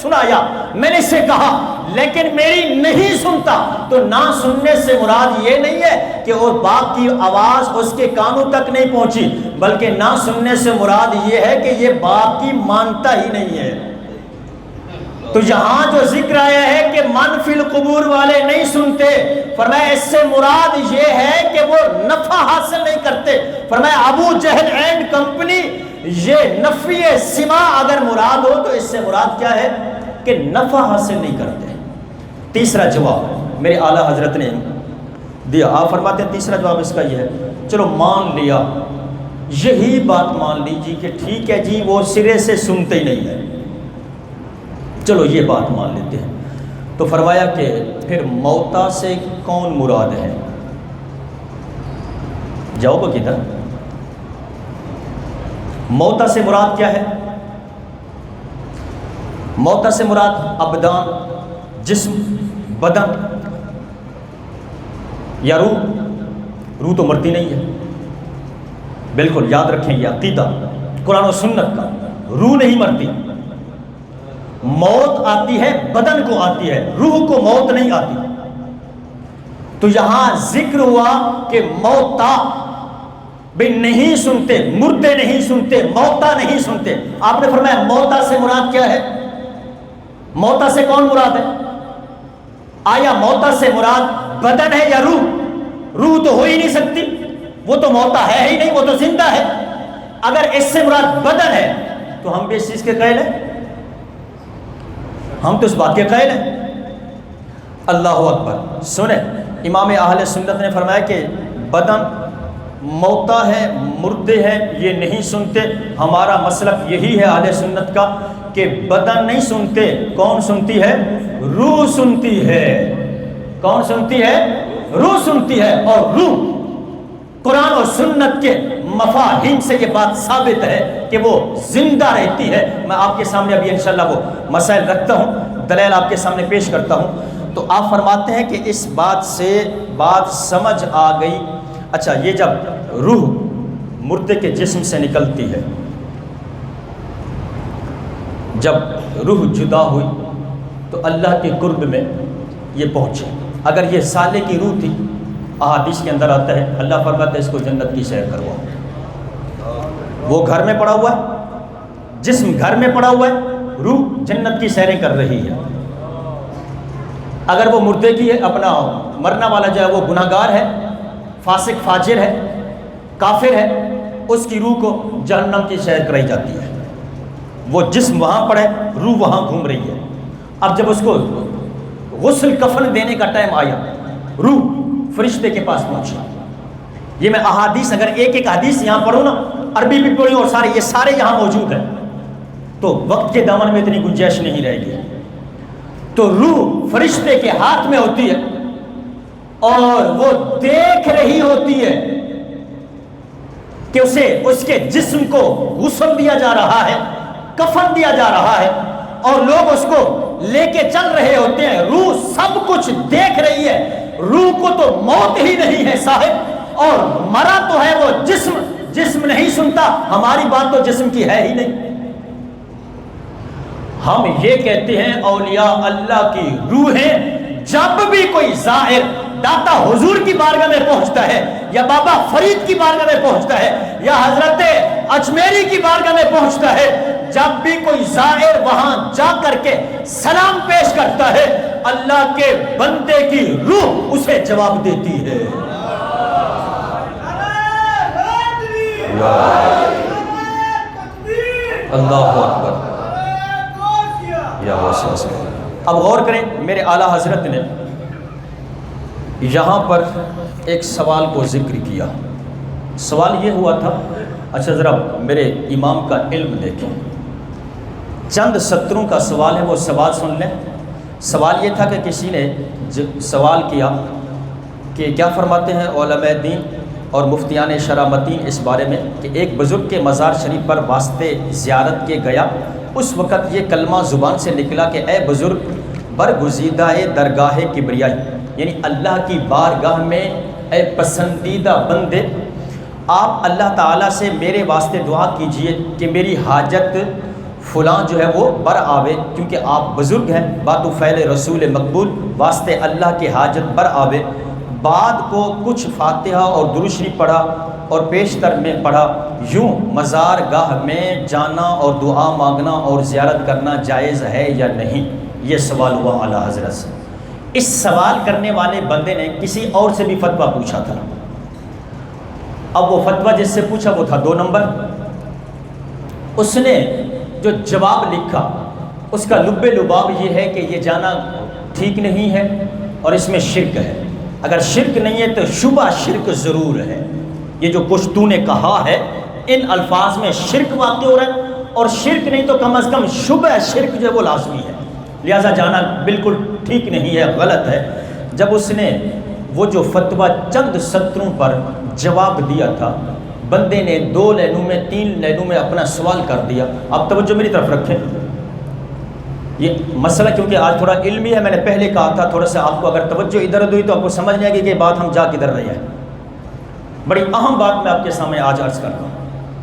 A: سنایا، میں نے اسے کہا لیکن میری نہیں سنتا. تو نہ سننے سے مراد یہ نہیں ہے کہ وہ باپ کی آواز اس کے کانوں تک نہیں پہنچی، بلکہ نہ سننے سے مراد یہ ہے کہ یہ باپ کی مانتا ہی نہیں ہے. تو یہاں جو ذکر آیا ہے کہ من فی القبور والے نہیں سنتے، فرمایا اس سے مراد یہ ہے کہ وہ نفع حاصل نہیں کرتے. فرمایا ابو جہل اینڈ کمپنی، یہ نفی سما اگر مراد ہو تو اس سے مراد کیا ہے؟ کہ نفع حاصل نہیں کرتے. تیسرا جواب میرے اعلیٰ حضرت نے دیا۔ آپ فرماتے ہیں تیسرا جواب اس کا یہ ہے، چلو مان لیا، یہی بات مان لیجیے کہ ٹھیک ہے جی وہ سرے سے سنتے ہی نہیں ہے، چلو یہ بات مان لیتے ہیں۔ تو فرمایا کہ پھر موتا سے کون مراد ہے؟ جاؤ کدھر؟ موتا سے مراد کیا ہے؟ موتا سے مراد ابدان، جسم، بدن یا روح؟ روح تو مرتی نہیں ہے، بالکل یاد رکھیں یہ عقیدہ قرآن و سنت کا، روح نہیں مرتی، موت آتی ہے بدن کو آتی ہے، روح کو موت نہیں آتی۔ تو یہاں ذکر ہوا کہ موتا بھی نہیں سنتے، مردے نہیں سنتے، موتا نہیں سنتے۔ آپ نے فرمایا موتا سے مراد کیا ہے؟ موتا سے کون مراد ہے؟ آیا موتا سے مراد بدن ہے یا روح؟ روح تو ہو ہی نہیں سکتی، وہ تو موتا ہے ہی نہیں، وہ تو زندہ ہے۔ اگر اس سے مراد بدن ہے تو ہم بھی اس چیز کے قائل ہیں، ہم تو اس بات کے قائل ہیں۔ اللہ اکبر۔ سنیں، امام اہل سنت نے فرمایا کہ بدن موتا ہے، مردے ہیں، یہ نہیں سنتے۔ ہمارا مسلک یہی ہے اہل سنت کا کہ بدن نہیں سنتے، کون سنتی ہے؟ روح سنتی ہے۔ کون سنتی ہے؟ روح سنتی ہے، اور روح قرآن اور سنت کے مفاہیم سے یہ بات ثابت ہے کہ وہ زندہ رہتی ہے۔ میں آپ کے سامنے ابھی انشاءاللہ وہ مسائل رکھتا ہوں، دلیل آپ کے سامنے پیش کرتا ہوں۔ تو آپ فرماتے ہیں کہ اس بات سے بات سمجھ آ گئی۔ اچھا، یہ جب روح مردے کے جسم سے نکلتی ہے، جب روح جدا ہوئی تو اللہ کے قرب میں یہ پہنچے۔ اگر یہ سالے کی روح تھی، احادیث کے اندر آتا ہے اللہ فرماتا ہے اس کو جنت کی سیر کرواؤ۔ وہ گھر میں پڑا ہوا ہے، جسم گھر میں پڑا ہوا ہے، روح جنت کی سیریں کر رہی ہے۔ اگر وہ مردے کی ہے، اپنا مرنا والا جو ہے وہ گناہگار ہے، فاسق فاجر ہے، کافر ہے، اس کی روح کو جہنم کی سیر کرائی جاتی ہے۔ وہ جسم وہاں پڑا ہے، روح وہاں گھوم رہی ہے۔ اب جب اس کو غسل کفن دینے کا ٹائم آیا، روح فرشتے کے پاس پہنچا۔ یہ میں احادیث اگر ایک ایک حدیث یہاں پڑھوں نا، عربی بھی پڑھی اور یہ سارے یہاں موجود ہیں، تو وقت کے دامن میں اتنی گنجائش نہیں رہے گی۔ تو روح فرشتے کے ہاتھ میں ہوتی ہے اور وہ دیکھ رہی ہوتی ہے کہ اسے اس کے جسم کو غسل دیا جا رہا ہے، کفن دیا جا رہا ہے، اور لوگ اس کو لے کے چل رہے ہوتے ہیں۔ روح سب کچھ دیکھ رہی ہے، روح کو تو موت ہی نہیں ہے صاحب، اور مرا تو ہے وہ جسم، جسم نہیں سنتا۔ ہماری بات تو جسم کی ہے ہی نہیں۔ ہم یہ کہتے ہیں اولیاء اللہ کی روحیں جب بھی کوئی زائر داتا حضور کی بارگاہ میں پہنچتا ہے، یا بابا فرید کی بارگاہ میں پہنچتا ہے، یا حضرت اجمیری کی بارگاہ میں پہنچتا ہے، جب بھی کوئی زائر وہاں جا کر کے سلام پیش کرتا ہے، اللہ کے بندے کی روح اسے جواب دیتی ہے۔ اللہ اکبر۔ اب غور کریں، میرے اعلیٰ حضرت نے یہاں پر ایک سوال کو ذکر کیا۔ سوال یہ ہوا تھا، اچھا ذرا میرے امام کا علم دیکھیں، چند سطروں کا سوال ہے، وہ سوال سن لیں۔ سوال یہ تھا کہ کسی نے سوال کیا کہ کیا فرماتے ہیں علماء دین اور مفتیان شرامتین اس بارے میں کہ ایک بزرگ کے مزار شریف پر واسطے زیارت کے گیا، اس وقت یہ کلمہ زبان سے نکلا کہ اے بزرگ برگزیدہ درگاہ کبریائی، یعنی اللہ کی بارگاہ میں اے پسندیدہ بندے، آپ اللہ تعالیٰ سے میرے واسطے دعا کیجئے کہ میری حاجت فلاں جو ہے وہ بر آوے، کیونکہ آپ بزرگ ہیں، باتو فعل رسول مقبول، واسطے اللہ کی حاجت بر آوے۔ بعد کو کچھ فاتحہ اور درود شریف پڑھا اور پیشتر میں پڑھا، یوں مزار گاہ میں جانا اور دعا مانگنا اور زیارت کرنا جائز ہے یا نہیں؟ یہ سوال ہوا اعلیٰ حضرت سے۔ اس سوال کرنے والے بندے نے کسی اور سے بھی فتویٰ پوچھا تھا۔ اب وہ فتویٰ جس سے پوچھا وہ تھا 2 نمبر۔ اس نے جو جواب لکھا اس کا لب لباب یہ ہے کہ یہ جانا ٹھیک نہیں ہے اور اس میں شرک ہے۔ اگر شرک نہیں ہے تو شبہ شرک ضرور ہے. یہ جو کچھ تو نے کہا ہے ان الفاظ میں شرک واقع ہو رہا ہے، اور شرک نہیں تو کم از کم شبہ شرک جو ہے وہ لازمی ہے. لہٰذا جانا بالکل ٹھیک نہیں ہے، غلط ہے. جب اس نے وہ جو فتویٰ چند سطروں پر جواب دیا تھا، بندے نے 2 لائنوں میں 3 لائنوں میں اپنا سوال کر دیا. آپ توجہ میری طرف رکھیں. یہ مسئلہ کیونکہ آج تھوڑا علمی ہے، میں نے پہلے کہا تھا تھوڑا سا آپ کو اگر توجہ ادھر ادھر ہوئی تو آپ کو سمجھ نہیں آئے گی کہ بات ہم جا کدھر رہے ہیں. بڑی اہم بات میں آپ کے سامنے آج عرض کر رہا ہوں.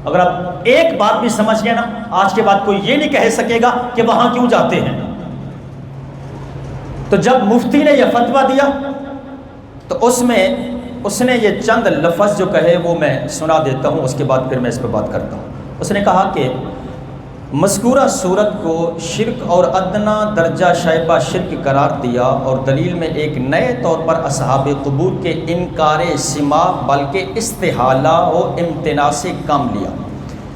A: اگر آپ ایک بات بھی سمجھ گئے نا، آج کے بعد کوئی یہ نہیں کہہ سکے گا کہ وہاں کیوں جاتے ہیں. تو جب مفتی نے یہ فتویٰ دیا تو اس نے یہ چند لفظ جو کہے وہ میں سنا دیتا ہوں، اس کے بعد پھر میں اس پہ بات کرتا ہوں. اس نے کہا کہ مذکورہ صورت کو شرک اور ادنا درجہ شائبہ شرک قرار دیا، اور دلیل میں ایک نئے طور پر اصحاب قبور کے انکار سما بلکہ استحالہ و امتناع سے کام لیا.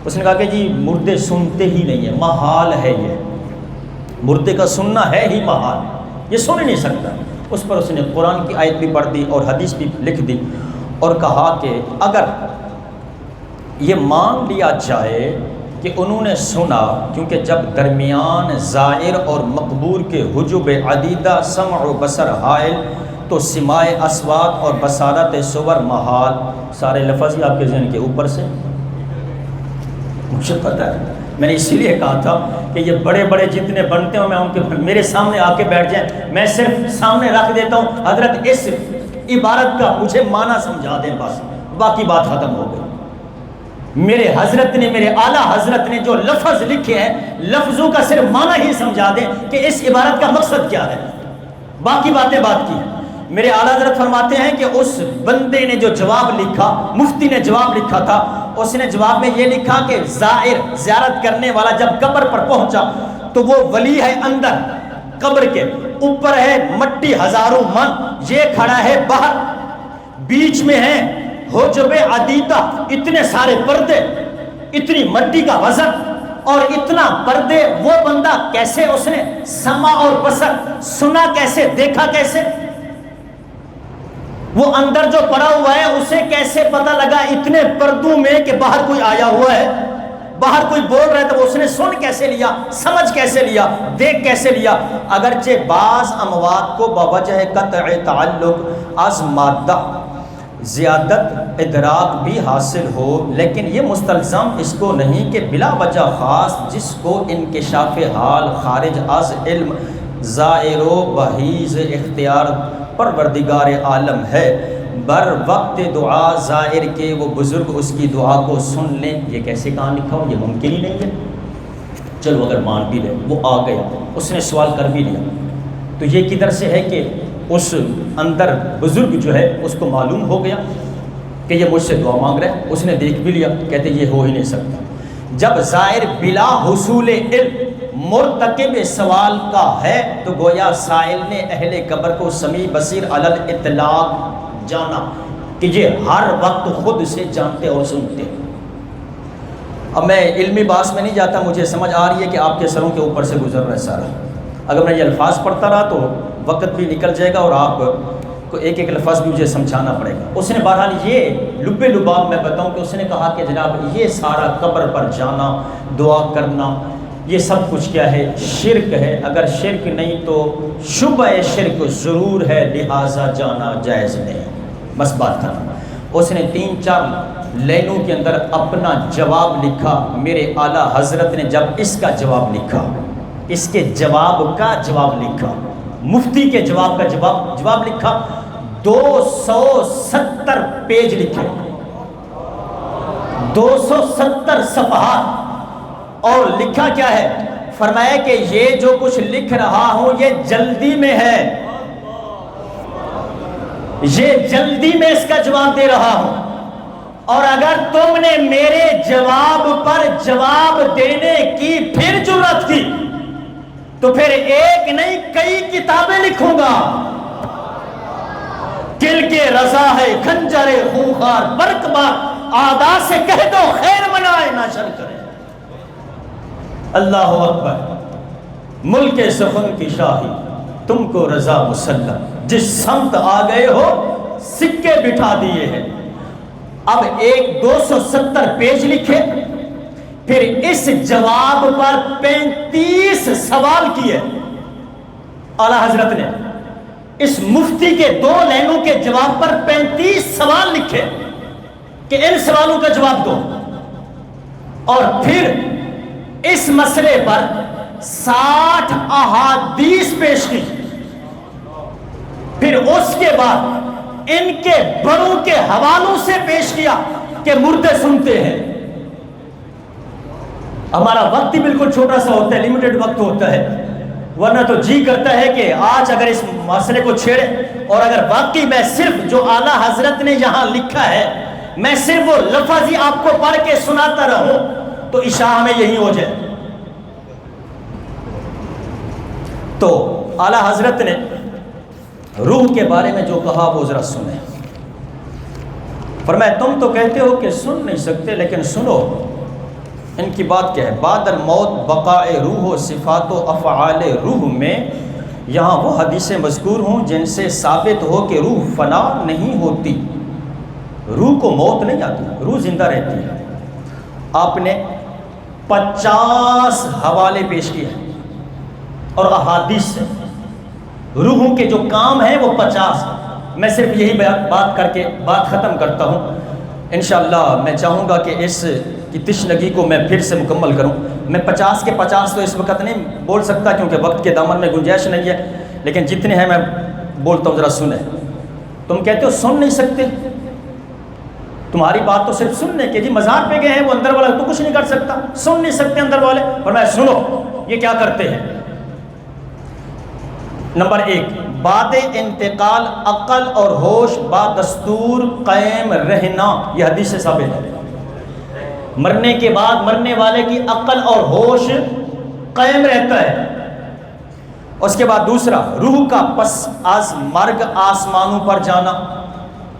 A: اس نے کہا کہ جی مردے سنتے ہی نہیں ہیں، محال ہے، یہ مردے کا سننا ہے ہی محال، یہ سن نہیں سکتا. اس پر اس نے قرآن کی آیت بھی پڑھ دی اور حدیث بھی لکھ دی اور کہا کہ اگر یہ مان لیا جائے کہ انہوں نے سنا، کیونکہ جب درمیان زائر اور مقبور کے حجب عدیدہ سمع و بصر حائل تو سماع اصوات اور بصارت صور محال. سارے لفظ ہی آپ کے ذہن کے اوپر سے مجھے پتہ ہے. میں نے اسی لیے کہا تھا کہ یہ بڑے بڑے جتنے بنتے ہوں میں ان کے میرے سامنے آ کے بیٹھ جائیں، میں صرف سامنے رکھ دیتا ہوں حضرت اس عبارت کا مجھے معنی سمجھا دیں، بس باقی بات ختم ہو گئی. میرے حضرت نے، میرے اعلیٰ حضرت نے جو لفظ لکھے ہیں لفظوں کا صرف معنی ہی سمجھا دیں کہ اس عبارت کا مقصد کیا ہے، باقی باتیں بات کی. میرے اعلیٰ حضرت فرماتے ہیں کہ اس بندے نے جو جواب لکھا، مفتی نے جواب لکھا تھا، اس نے جواب میں یہ لکھا کہ زائر زیارت کرنے والا جب قبر پر پہنچا تو وہ ولی ہے اندر قبر کے، اوپر ہے مٹی ہزاروں من، یہ کھڑا ہے باہر، بیچ میں ہے حجب عدیدہ، اتنے سارے پردے، اتنی مٹی کا وزن اور اتنا پردے. وہ بندہ کیسے اس نے سما اور بصر سنا، کیسے دیکھا، کیسے وہ اندر جو پڑا ہوا ہے اسے کیسے پتہ لگا اتنے پردوں میں کہ باہر کوئی آیا ہوا ہے، باہر کوئی بول رہا ہے، تو اس نے سن کیسے لیا، سمجھ کیسے لیا، دیکھ کیسے لیا. اگرچہ بعض اموات کو بوجہ قطع تعلق از مادہ زیادت ادراک بھی حاصل ہو، لیکن یہ مستلزم اس کو نہیں کہ بلا وجہ خاص جس کو انکشاف حال خارج از علم زائر و بحیث اختیار پروردگار عالم ہے، بر وقت دعا زائر کے وہ بزرگ اس کی دعا کو سن لیں. یہ کیسے کہاں لکھا ہو، یہ ممکن ہی نہیں ہے. چلو اگر مان بھی لیں، وہ آ گیا، اس نے سوال کر بھی لیا، تو یہ کدھر سے ہے کہ اس اندر بزرگ جو ہے اس کو معلوم ہو گیا کہ یہ مجھ سے دعا مانگ رہا ہے، اس نے دیکھ بھی لیا. کہتے یہ ہو ہی نہیں سکتا. جب زائر بلا حصول علم مرتکب سوال کا ہے تو گویا سائل نے اہل قبر کو سمیع بصیر علی الاطلاق جانا کہ یہ ہر وقت خود سے جانتے اور سنتے. اب میں علمی بحث میں نہیں جاتا، مجھے سمجھ آ رہی ہے کہ آپ کے سروں کے اوپر سے گزر رہا ہے سارا. اگر میں یہ الفاظ پڑھتا رہا تو وقت بھی نکل جائے گا اور آپ کو ایک ایک لفظ بھی مجھے سمجھانا پڑے گا. اس نے بہرحال یہ لب لباب میں بتاؤں کہ اس نے کہا کہ جناب یہ سارا قبر پر جانا، دعا کرنا، یہ سب کچھ کیا ہے، شرک ہے. اگر شرک نہیں تو شبہ شرک ضرور ہے، لہٰذا جانا جائز نہیں. بس بات کرنا. اس نے 3-4 لائنوں کے اندر اپنا جواب لکھا. میرے اعلیٰ حضرت نے جب اس کا جواب لکھا، اس کے جواب کا جواب لکھا، مفتی کے جواب کا جواب لکھا، 270 پیج لکھے، 270 صفحات. اور لکھا کیا ہے، فرمایا کہ یہ جو کچھ لکھ رہا ہوں یہ جلدی میں ہے، یہ جلدی میں اس کا جواب دے رہا ہوں، اور اگر تم نے میرے جواب پر جواب دینے کی پھر جرأت کی تو پھر ایک نہیں کئی کتابیں لکھوں گا. دل کے رضا ہے خنجر خونخوار برق بار، آدا سے کہہ دو خیر منائے نہ شر کرے. اللہ اکبر. ملک سخن کی شاہی تم کو رضا مسلم، جس سمت آ گئے ہو سکے بٹھا دیے ہیں۔ اب ایک 270 پیج لکھے، پھر اس جواب پر 35 سوال کیے اعلیٰ حضرت نے۔ اس مفتی کے 2 لائنوں کے جواب پر 35 سوال لکھے کہ ان سوالوں کا جواب دو، اور پھر اس مسئلے پر 60 احادیث پیش کی۔ پھر اس کے بعد ان کے بڑوں کے حوالوں سے پیش کیا کہ مردے سنتے ہیں۔ ہمارا وقت ہی بالکل چھوٹا سا ہوتا ہے، لمیٹڈ وقت ہوتا ہے، ورنہ تو جی کرتا ہے کہ آج اگر اس مسئلے کو چھیڑے، اور اگر واقعی میں صرف جو اعلیٰ حضرت نے یہاں لکھا ہے میں صرف وہ لفظ ہی آپ کو پڑھ کے سناتا رہوں تو عشاء میں یہی ہو جائے۔ تو اعلیٰ حضرت نے روح کے بارے میں جو کہا وہ ذرا سنیں۔ فرمایا تم تو کہتے ہو کہ سن نہیں سکتے، لیکن سنو ان کی بات کیا ہے۔ بعد الموت بقاء روح و صفات و افعال روح میں یہاں وہ حدیثیں مذکور ہوں جن سے ثابت ہو کہ روح فنا نہیں ہوتی، روح کو موت نہیں آتی، روح زندہ رہتی ہے۔ آپ نے 50 حوالے پیش کیے ہیں اور احادیث سے روحوں کے جو کام ہیں وہ 50۔ میں صرف یہی بات کر کے بات ختم کرتا ہوں۔ انشاءاللہ میں چاہوں گا کہ اس کی تشنگی کو میں پھر سے مکمل کروں۔ میں 50 کے 50 تو اس وقت نہیں بول سکتا کیونکہ وقت کے دامن میں گنجائش نہیں ہے، لیکن جتنے ہیں میں بولتا ہوں، ذرا سنیں۔ تم کہتے ہو سن نہیں سکتے، تمہاری بات تو صرف سننے کے، جی مزار پہ گئے ہیں وہ اندر والا تو کچھ نہیں کر سکتا، سن نہیں سکتے اندر والے۔ اور میں سنو یہ کیا کرتے ہیں۔ نمبر 1، بعد انتقال عقل اور ہوش با دستور قائم رہنا، یہ حدیث سے ثابت ہے۔ مرنے کے بعد مرنے والے کی عقل اور ہوش قائم رہتا ہے۔ اس کے بعد دوسرا، روح کا پس از مرگ آسمانوں پر جانا،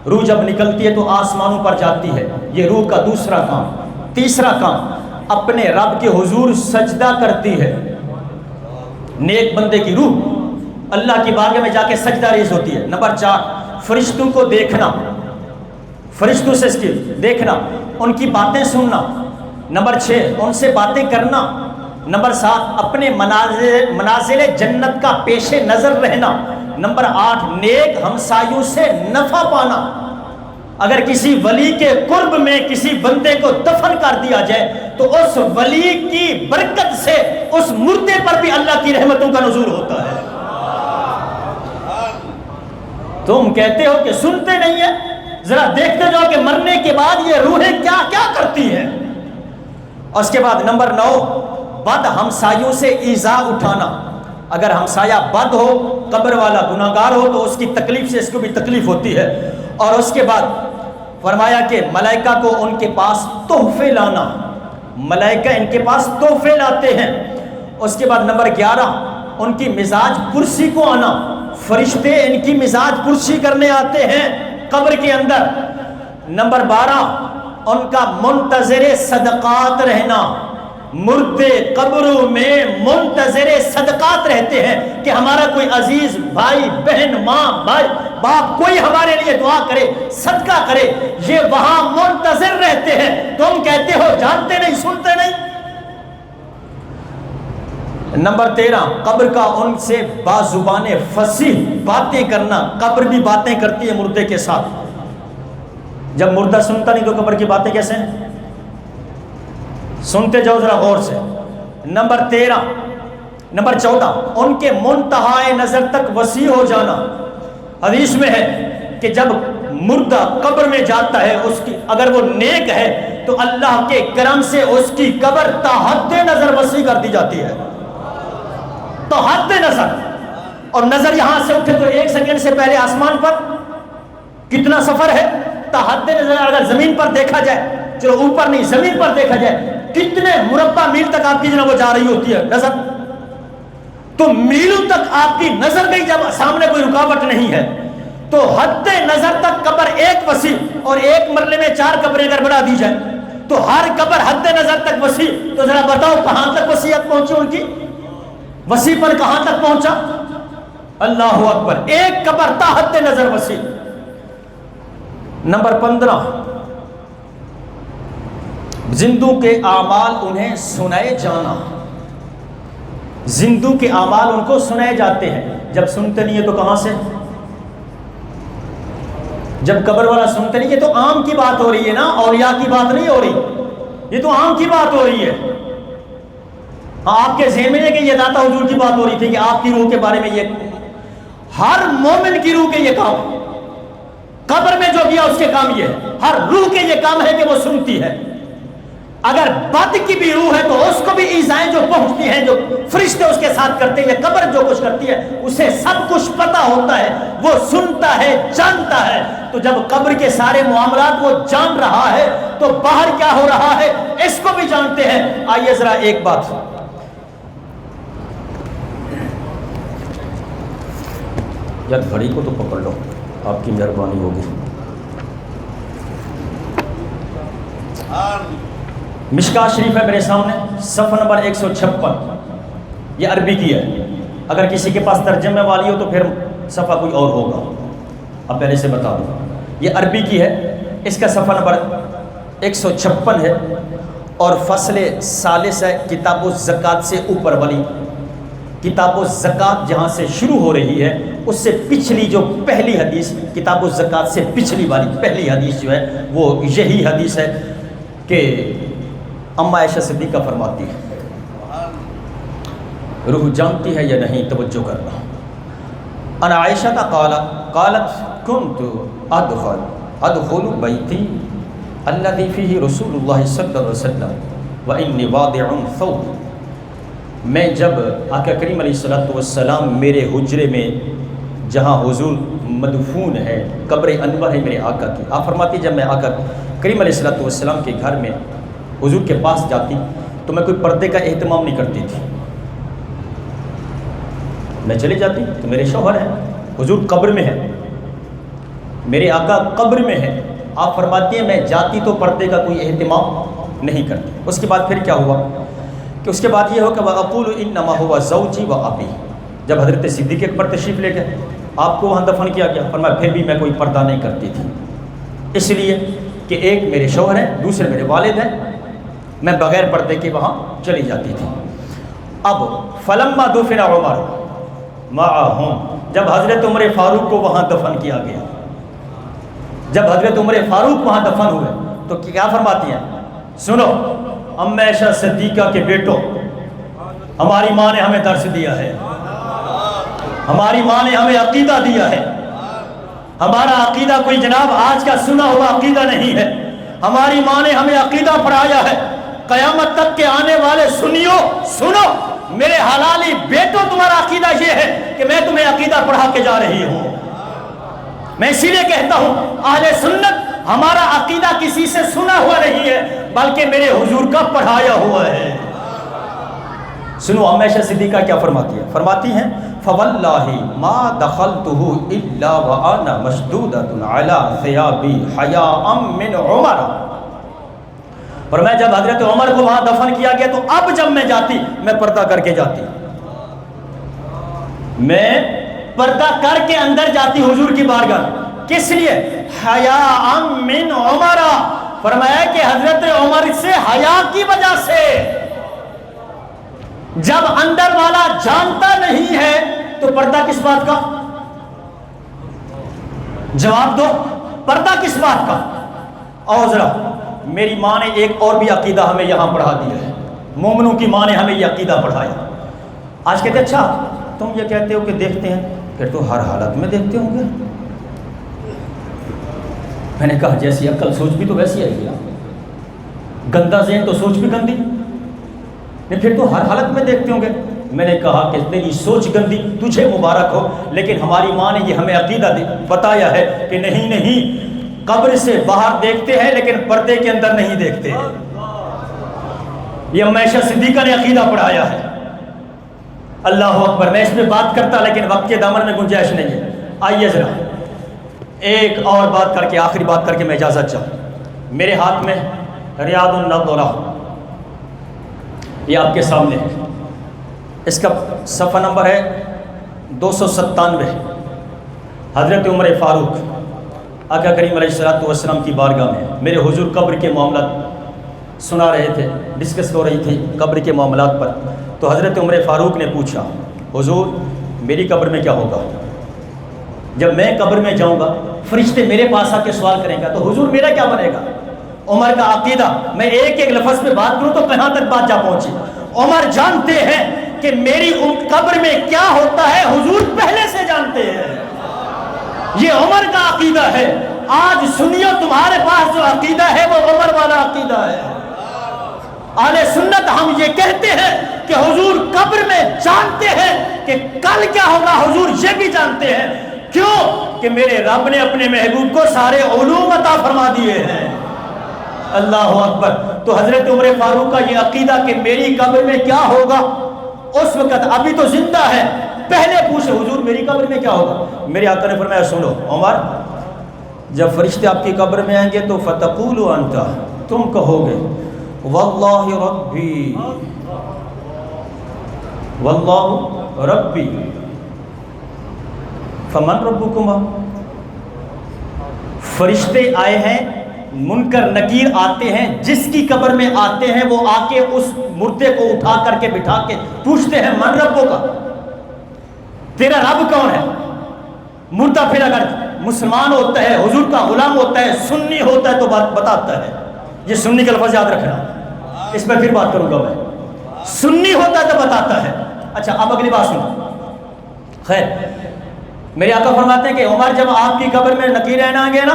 A: روح جب نکلتی ہے تو آسمانوں پر جاتی ہے، یہ روح کا دوسرا کام۔ تیسرا کام، اپنے رب کے حضور سجدہ کرتی ہے۔ نیک بندے کی روح اللہ کی بارگاہ میں جا کے سجدہ ریز ہوتی ہے۔ نمبر 4، فرشتوں کو دیکھنا، فرشتوں سے اس کی دیکھنا، ان کی باتیں سننا۔ نمبر 6، ان سے باتیں کرنا۔ نمبر 7، اپنے منازل جنت کا پیش نظر رہنا۔ نمبر 8، نیک ہمسایوں سے نفع پانا۔ اگر کسی ولی کے قرب میں کسی بندے کو دفن کر دیا جائے تو اس ولی کی برکت سے اس مردے پر بھی اللہ کی رحمتوں کا نزول ہوتا ہے۔ تم کہتے ہو کہ سنتے نہیں ہیں، ذرا دیکھتے جاؤ کہ مرنے کے بعد یہ روحیں کیا کیا کرتی ہیں۔ اور اس کے بعد نمبر 9، بد ہمسایوں سے ایذا اٹھانا۔ اگر ہمسایہ بد ہو، قبر والا گناہگار ہو تو اس کی تکلیف سے اس کو بھی تکلیف ہوتی ہے۔ اور اس کے بعد فرمایا کہ ملائکہ کو ان کے پاس تحفے لانا، ملائکہ ان کے پاس تحفے لاتے ہیں۔ اس کے بعد نمبر 11، ان کی مزاج پرسی کو آنا، فرشتے ان کی مزاج پرسی کرنے آتے ہیں قبر کے اندر۔ نمبر 12، ان کا منتظر صدقات رہنا، مردے قبروں میں منتظر صدقات رہتے ہیں کہ ہمارا کوئی عزیز بھائی بہن ماں بھائی باپ کوئی ہمارے لیے دعا کرے، صدقہ کرے، یہ وہاں منتظر رہتے ہیں۔ تم کہتے ہو جانتے نہیں سنتے نہیں۔ نمبر 13، قبر کا ان سے بازبان فصیح باتیں کرنا، قبر بھی باتیں کرتی ہے مردے کے ساتھ۔ جب مردہ سنتا نہیں تو قبر کی باتیں کیسے ہیں؟ سنتے جاؤ ذرا غور سے۔ نمبر 14، ان کے منتہائے نظر تک وسیع ہو جانا۔ حدیث میں ہے کہ جب مردہ قبر میں جاتا ہے، اس کی اگر وہ نیک ہے تو اللہ کے کرم سے اس کی قبر تا حد نظر وسیع کر دی جاتی ہے، تو حد نظر۔ اور نظر یہاں سے اٹھے تو 1 سیکنڈ سے پہلے آسمان پر کتنا سفر ہے، تا حد نظر۔ اگر زمین پر دیکھا جائے، چلو اوپر نہیں زمین پر دیکھا جائے، کتنے مربع میل تک آپ کی جناب وہ جا رہی ہوتی ہے نظر، تو میلوں تک آپ کی نظر گئی جب سامنے کوئی رکاوٹ نہیں ہے۔ تو حد نظر تک قبر ایک وسیع، اور ایک مرلے میں 4 قبریں اگر بنا دی جائے تو ہر قبر حد نظر تک وسیع۔ تو ذرا بتاؤ کہاں تک وسیعت پہنچی ان کی، وسیع پر کہاں تک پہنچا؟ اللہ اکبر، ایک قبر تحت نظر وسیع۔ نمبر 15، زندوں کے اعمال انہیں سنائے جانا، زندوں کے اعمال ان کو سنائے جاتے ہیں۔ جب سنتے نہیں ہے تو کہاں سے؟ جب قبر والا سنتے نہیں ہے تو عام کی بات ہو رہی ہے نا، اولیاء کی بات نہیں ہو رہی، یہ تو عام کی بات ہو رہی ہے۔ آپ کے ذہن میں کہ یہ داتا حضور کی بات ہو رہی تھی کہ آپ کی روح کے بارے میں، یہ ہر مومن کی روح کے یہ کام، قبر میں جو گیا اس کے کام یہ ہے، ہر روح کے یہ کام ہے کہ وہ سنتی ہے۔ اگر بد کی بھی روح ہے تو اس کو بھی ایذائیں جو پہنچتی ہیں، جو فرشتے اس کے ساتھ کرتے ہیں، قبر جو کچھ کرتی ہے اسے سب کچھ پتا ہوتا ہے، وہ سنتا ہے، جانتا ہے۔ تو جب قبر کے سارے معاملات وہ جان رہا ہے تو باہر کیا ہو رہا ہے اس کو بھی جانتے ہیں۔ آئیے ذرا ایک بات، یار گھڑی کو تو پکڑ لو، آپ کی مہربانی ہوگی۔ مشکات شریف ہے میرے سامنے، صفحہ نمبر 156، یہ عربی کی ہے، اگر کسی کے پاس ترجمے والی ہو تو پھر صفحہ کوئی اور ہوگا، اب پہلے سے بتا دوں، یہ عربی کی ہے۔ اس کا صفحہ نمبر 156 ہے اور فصل ثالث ہے، کتاب الزکوٰۃ سے اوپر والی، کتاب الزکوٰۃ جہاں سے شروع ہو رہی ہے اس سے پچھلی جو پہلی حدیث، کتاب الزکوٰۃ سے پچھلی والی پہلی حدیث جو ہے وہ یہی حدیث ہے کہ اما عائشہ صدیقہ فرماتی ہے، روح جانتی ہے یا نہیں، توجہ کرنا، انا عائشہ قالت كنت ادخل بیتی الذی فیہ رسول اللہ صلی اللہ علیہ وسلم وانی واضع ثوب، میں جب آقا کریم علیہ السلام میرے حجرے میں جہاں حضور مدفون ہے، قبر انور ہے میرے آقا کی، آپ فرماتی جب میں آقا کریم علیہ السلام کے گھر میں حضور کے پاس جاتی تو میں کوئی پردے کا اہتمام نہیں کرتی تھی، میں چلی جاتی تو میرے شوہر ہیں، حضور قبر میں ہے، میرے آقا قبر میں ہے، آپ فرماتی ہیں میں جاتی تو پردے کا کوئی اہتمام نہیں کرتی۔ اس کے بعد پھر کیا ہوا کہ اس کے بعد یہ ہو کہ وَأَقُولُ إِنَّمَا هُوَ زَوْجِي وَأَبِي، جب حضرت صدیق اکبر تشریف لے گئے، آپ کو وہاں دفن کیا گیا، فرمایا پھر بھی میں کوئی پردہ نہیں کرتی تھی، اس لیے کہ ایک میرے شوہر ہیں، دوسرے میرے والد ہیں، میں بغیر پردے کے وہاں چلی جاتی تھی۔ اب فلما دفن عمر معهم، جب حضرت عمر فاروق کو وہاں دفن کیا گیا، جب حضرت عمر فاروق وہاں دفن ہوئے تو کیا فرماتی ہیں؟ سنو ام عائشہ صدیقہ کے بیٹوں، ہماری ماں نے ہمیں درس دیا ہے، ہماری ماں نے ہمیں عقیدہ دیا ہے، ہمارا عقیدہ کوئی جناب آج کا سنا ہوا عقیدہ نہیں ہے، ہماری ماں نے ہمیں عقیدہ پڑھایا ہے، قیامت تک کے آنے والے سنیو سنو، میرے حلالی بیٹوں تمہارا عقیدہ یہ ہے کہ میں تمہیں عقیدہ پڑھا کے جا رہی ہوں۔ میں اسی لیے کہتا ہوں اہل سنت ہمارا عقیدہ کسی سے سنا ہوا نہیں ہے بلکہ میرے حضور کا پڑھایا ہوا ہے۔ سنو ام عائشہ صدیقہ کیا فرماتی ہے؟ فرماتی ہیں فواللہ ما دخلتہ الا وانا مشدودۃ علی ثیابی حیاء من عمر، اور میں جب حضرت عمر کو وہاں دفن کیا گیا تو اب جب میں جاتی میں پردہ کر کے جاتی، میں پردہ کر کے اندر جاتی حضور کی بارگاہ، کس لیے؟ حیاء من عمر، فرمایا کہ حضرت عمر سے حیا کی وجہ سے، جب اندر والا جانتا نہیں ہے تو پردہ کس بات کا؟ جواب دو، پردہ کس بات کا؟ اور ذرا میری ماں نے ایک اور بھی عقیدہ ہمیں یہاں پڑھا دیا ہے، مومنوں کی ماں نے ہمیں یہ عقیدہ پڑھایا۔ آج کہتے ہیں اچھا تم یہ کہتے ہو کہ دیکھتے ہیں، پھر تو ہر حالت میں دیکھتے ہوں گے۔ میں نے کہا جیسی عقل سوچ بھی تو ویسی ہے گیا، گندا ذہن تو سوچ بھی گندی، نہیں پھر تو ہر حالت میں دیکھتے ہوں گے۔ میں نے کہا کہ تیری سوچ گندی، تجھے مبارک ہو، لیکن ہماری ماں نے یہ ہمیں عقیدہ بتایا ہے کہ نہیں قبر سے باہر دیکھتے ہیں لیکن پردے کے اندر نہیں دیکھتے۔ یہ ام عائشہ صدیقہ نے عقیدہ پڑھایا ہے۔ اللہ اکبر، میں اس میں بات کرتا لیکن وقت کے دامن میں گنجائش نہیں ہے۔ آئیے ذرا ایک اور بات کر کے، آخری بات کر کے میں اجازت چاہوں۔ میرے ہاتھ میں ریاض النظرہ، یہ آپ کے سامنے ہے، اس کا صفحہ نمبر ہے 297 حضرت عمر فاروق آقا کریم علیہ الصلوۃ والسلام کی بارگاہ میں میرے حضور قبر کے معاملات سنا رہے تھے، ڈسکس ہو رہی تھی قبر کے معاملات پر. تو حضرت عمر فاروق نے پوچھا حضور میری قبر میں کیا ہوگا؟ جب میں قبر میں جاؤں گا فرشتے میرے پاس آ کے سوال کریں گا تو حضور میرا کیا بنے گا؟ عمر کا عقیدہ، میں ایک ایک لفظ میں بات کروں تو کہاں تک بات جا پہنچی. عمر جانتے ہیں کہ میری قبر میں کیا ہوتا ہے، حضور پہلے سے جانتے ہیں. یہ عمر کا عقیدہ ہے. آج سنیو تمہارے پاس جو عقیدہ ہے وہ عمر والا عقیدہ ہے. اہل سنت ہم یہ کہتے ہیں کہ حضور قبر میں جانتے ہیں کہ کل کیا ہوگا، حضور یہ بھی جانتے ہیں. کیوں؟ کہ میرے رب نے اپنے محبوب کو سارے علوم عطا فرما دیے ہیں. اللہ اکبر. تو حضرت عمر فاروق کا یہ عقیدہ کہ میری قبر میں کیا ہوگا، اس وقت ابھی تو زندہ ہے، پہلے پوچھے حضور میری قبر میں کیا ہوگا. میرے آقا نے فرمایا سنو عمر، جب فرشتے آپ کی قبر میں آئیں گے تو فتقولوا انت، تم کہو گے واللہ ربی واللہ ربی فمن ربکما. فرشتے آئے ہیں، منکر نکیر آتے ہیں، جس کی قبر میں آتے ہیں وہ آ کے اس مردے کو اٹھا کر کے بٹھا کے پوچھتے ہیں من ربو کا، تیرا رب کون ہے؟ مردہ پھر اگر مسلمان ہوتا ہے، حضور کا غلام ہوتا ہے، سنی ہوتا ہے تو بات بتاتا ہے. یہ سنی کا لفظ یاد رکھنا، اس پر پھر بات کروں گا میں. سنی ہوتا ہے تو بتاتا ہے. اچھا اب اگلی بات سنو. خیر میرے آقا فرماتے ہیں کہ عمر جب آپ کی قبر میں نکیرین آئیں گے نا،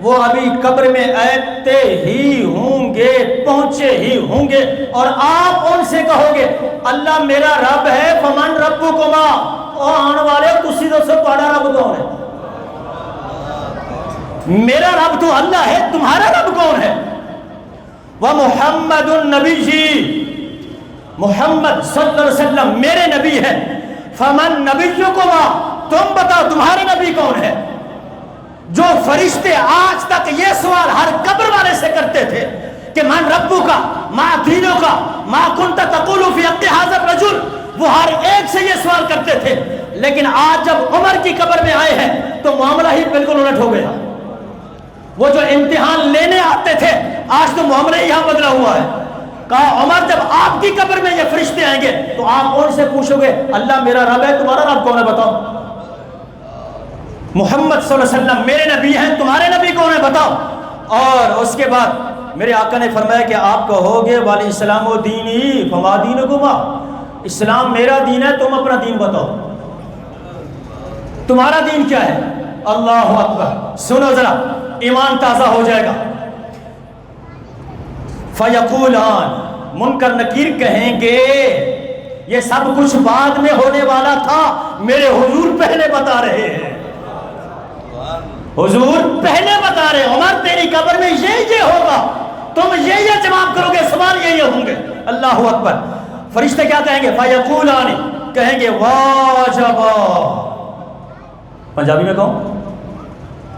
A: وہ ابھی قبر میں آتے ہی ہوں گے، پہنچے ہی ہوں گے، اور آپ ان سے کہو گے اللہ میرا رب ہے، فمن ربکما. اور آنے والے کسی تو سے پڑھا رب کون ہے؟ میرا رب تو اللہ ہے، تمہارا رب کون ہے؟ وَمُحَمَّدٌ النَّبِيِّ، محمد صلی اللہ علیہ وسلم میرے نبی ہے. فمن نبیکما، تم بتاؤ تمہارے نبی کون ہے؟ جو فرشتے آج تک یہ سوال ہر قبر والے سے کرتے تھے کہ من ربو کا، ما دینوں کا، ما کنت تقول فی حق ھذا الرجل، وہ ہر ایک سے یہ سوال کرتے تھے. لیکن آج جب عمر کی قبر میں آئے ہیں تو معاملہ ہی بالکل الٹ ہو گیا. وہ جو امتحان لینے آتے تھے آج تو معاملہ ہی یہاں بدلا ہوا ہے. کہا عمر جب آپ کی قبر میں یہ فرشتے آئیں گے تو آپ ان سے پوچھو گے اللہ میرا رب ہے، تمہارا رب کون ہے بتاؤ. محمد صلی اللہ علیہ وسلم میرے نبی ہیں، تمہارے نبی کون ہے بتاؤ. اور اس کے بعد میرے آقا نے فرمایا کہ آپ کہو گے وعلیہ السلام و دینی فما دینکما، اسلام میرا دین ہے، تم اپنا دین بتاؤ، تمہارا دین کیا ہے. اللہ اکبر. سنو ذرا ایمان تازہ ہو جائے گا. فیقولان، منکر نکیر کہیں گے یہ سب کچھ بعد میں ہونے والا تھا، میرے حضور پہلے بتا رہے ہیں. حضور پہلے بتا رہے ہیں عمر تیری قبر میں یہ ہوگا، تم یہ جواب کرو گے، سوال یہ ہوں گے. اللہ اکبر. فرشتے کیا کہیں گے؟ فیقولان، کہیں گے واجبا. پنجابی میں کہوں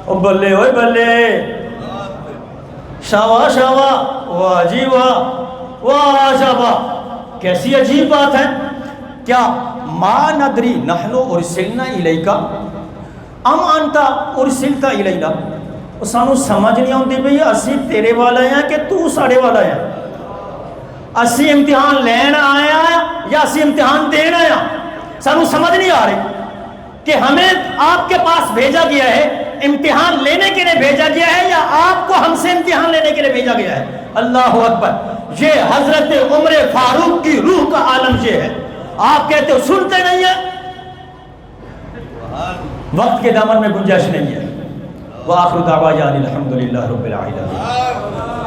A: او بلے اوے بلے، شاوا شاوا، واجی واہ، واجبا. کیسی عجیب بات ہے. کیا ما ندری نحنو ارسلنا الیکا ام انت ارسلتا الینا. سانو سمجھ نہیں آتی بھئی اسی تیرے والا ہیں کہ تو ساڑے والا ہے. اسی امتحان لینا آیا یا اسی امتحان دینا آیا، سانو سمجھ نہیں آ رہی کہ ہمیں آپ کے پاس بھیجا گیا ہے، امتحان لینے کے لیے بھیجا گیا ہے، یا آپ کو ہم سے امتحان لینے کے لیے بھیجا گیا ہے. اللہ اکبر. یہ حضرت عمر فاروق کی روح کا عالم یہ ہے. آپ کہتے ہو سنتے نہیں ہیں، وقت کے دامن میں گنجائش نہیں ہے. وآخر دعوانا الحمدللہ رب العالمین.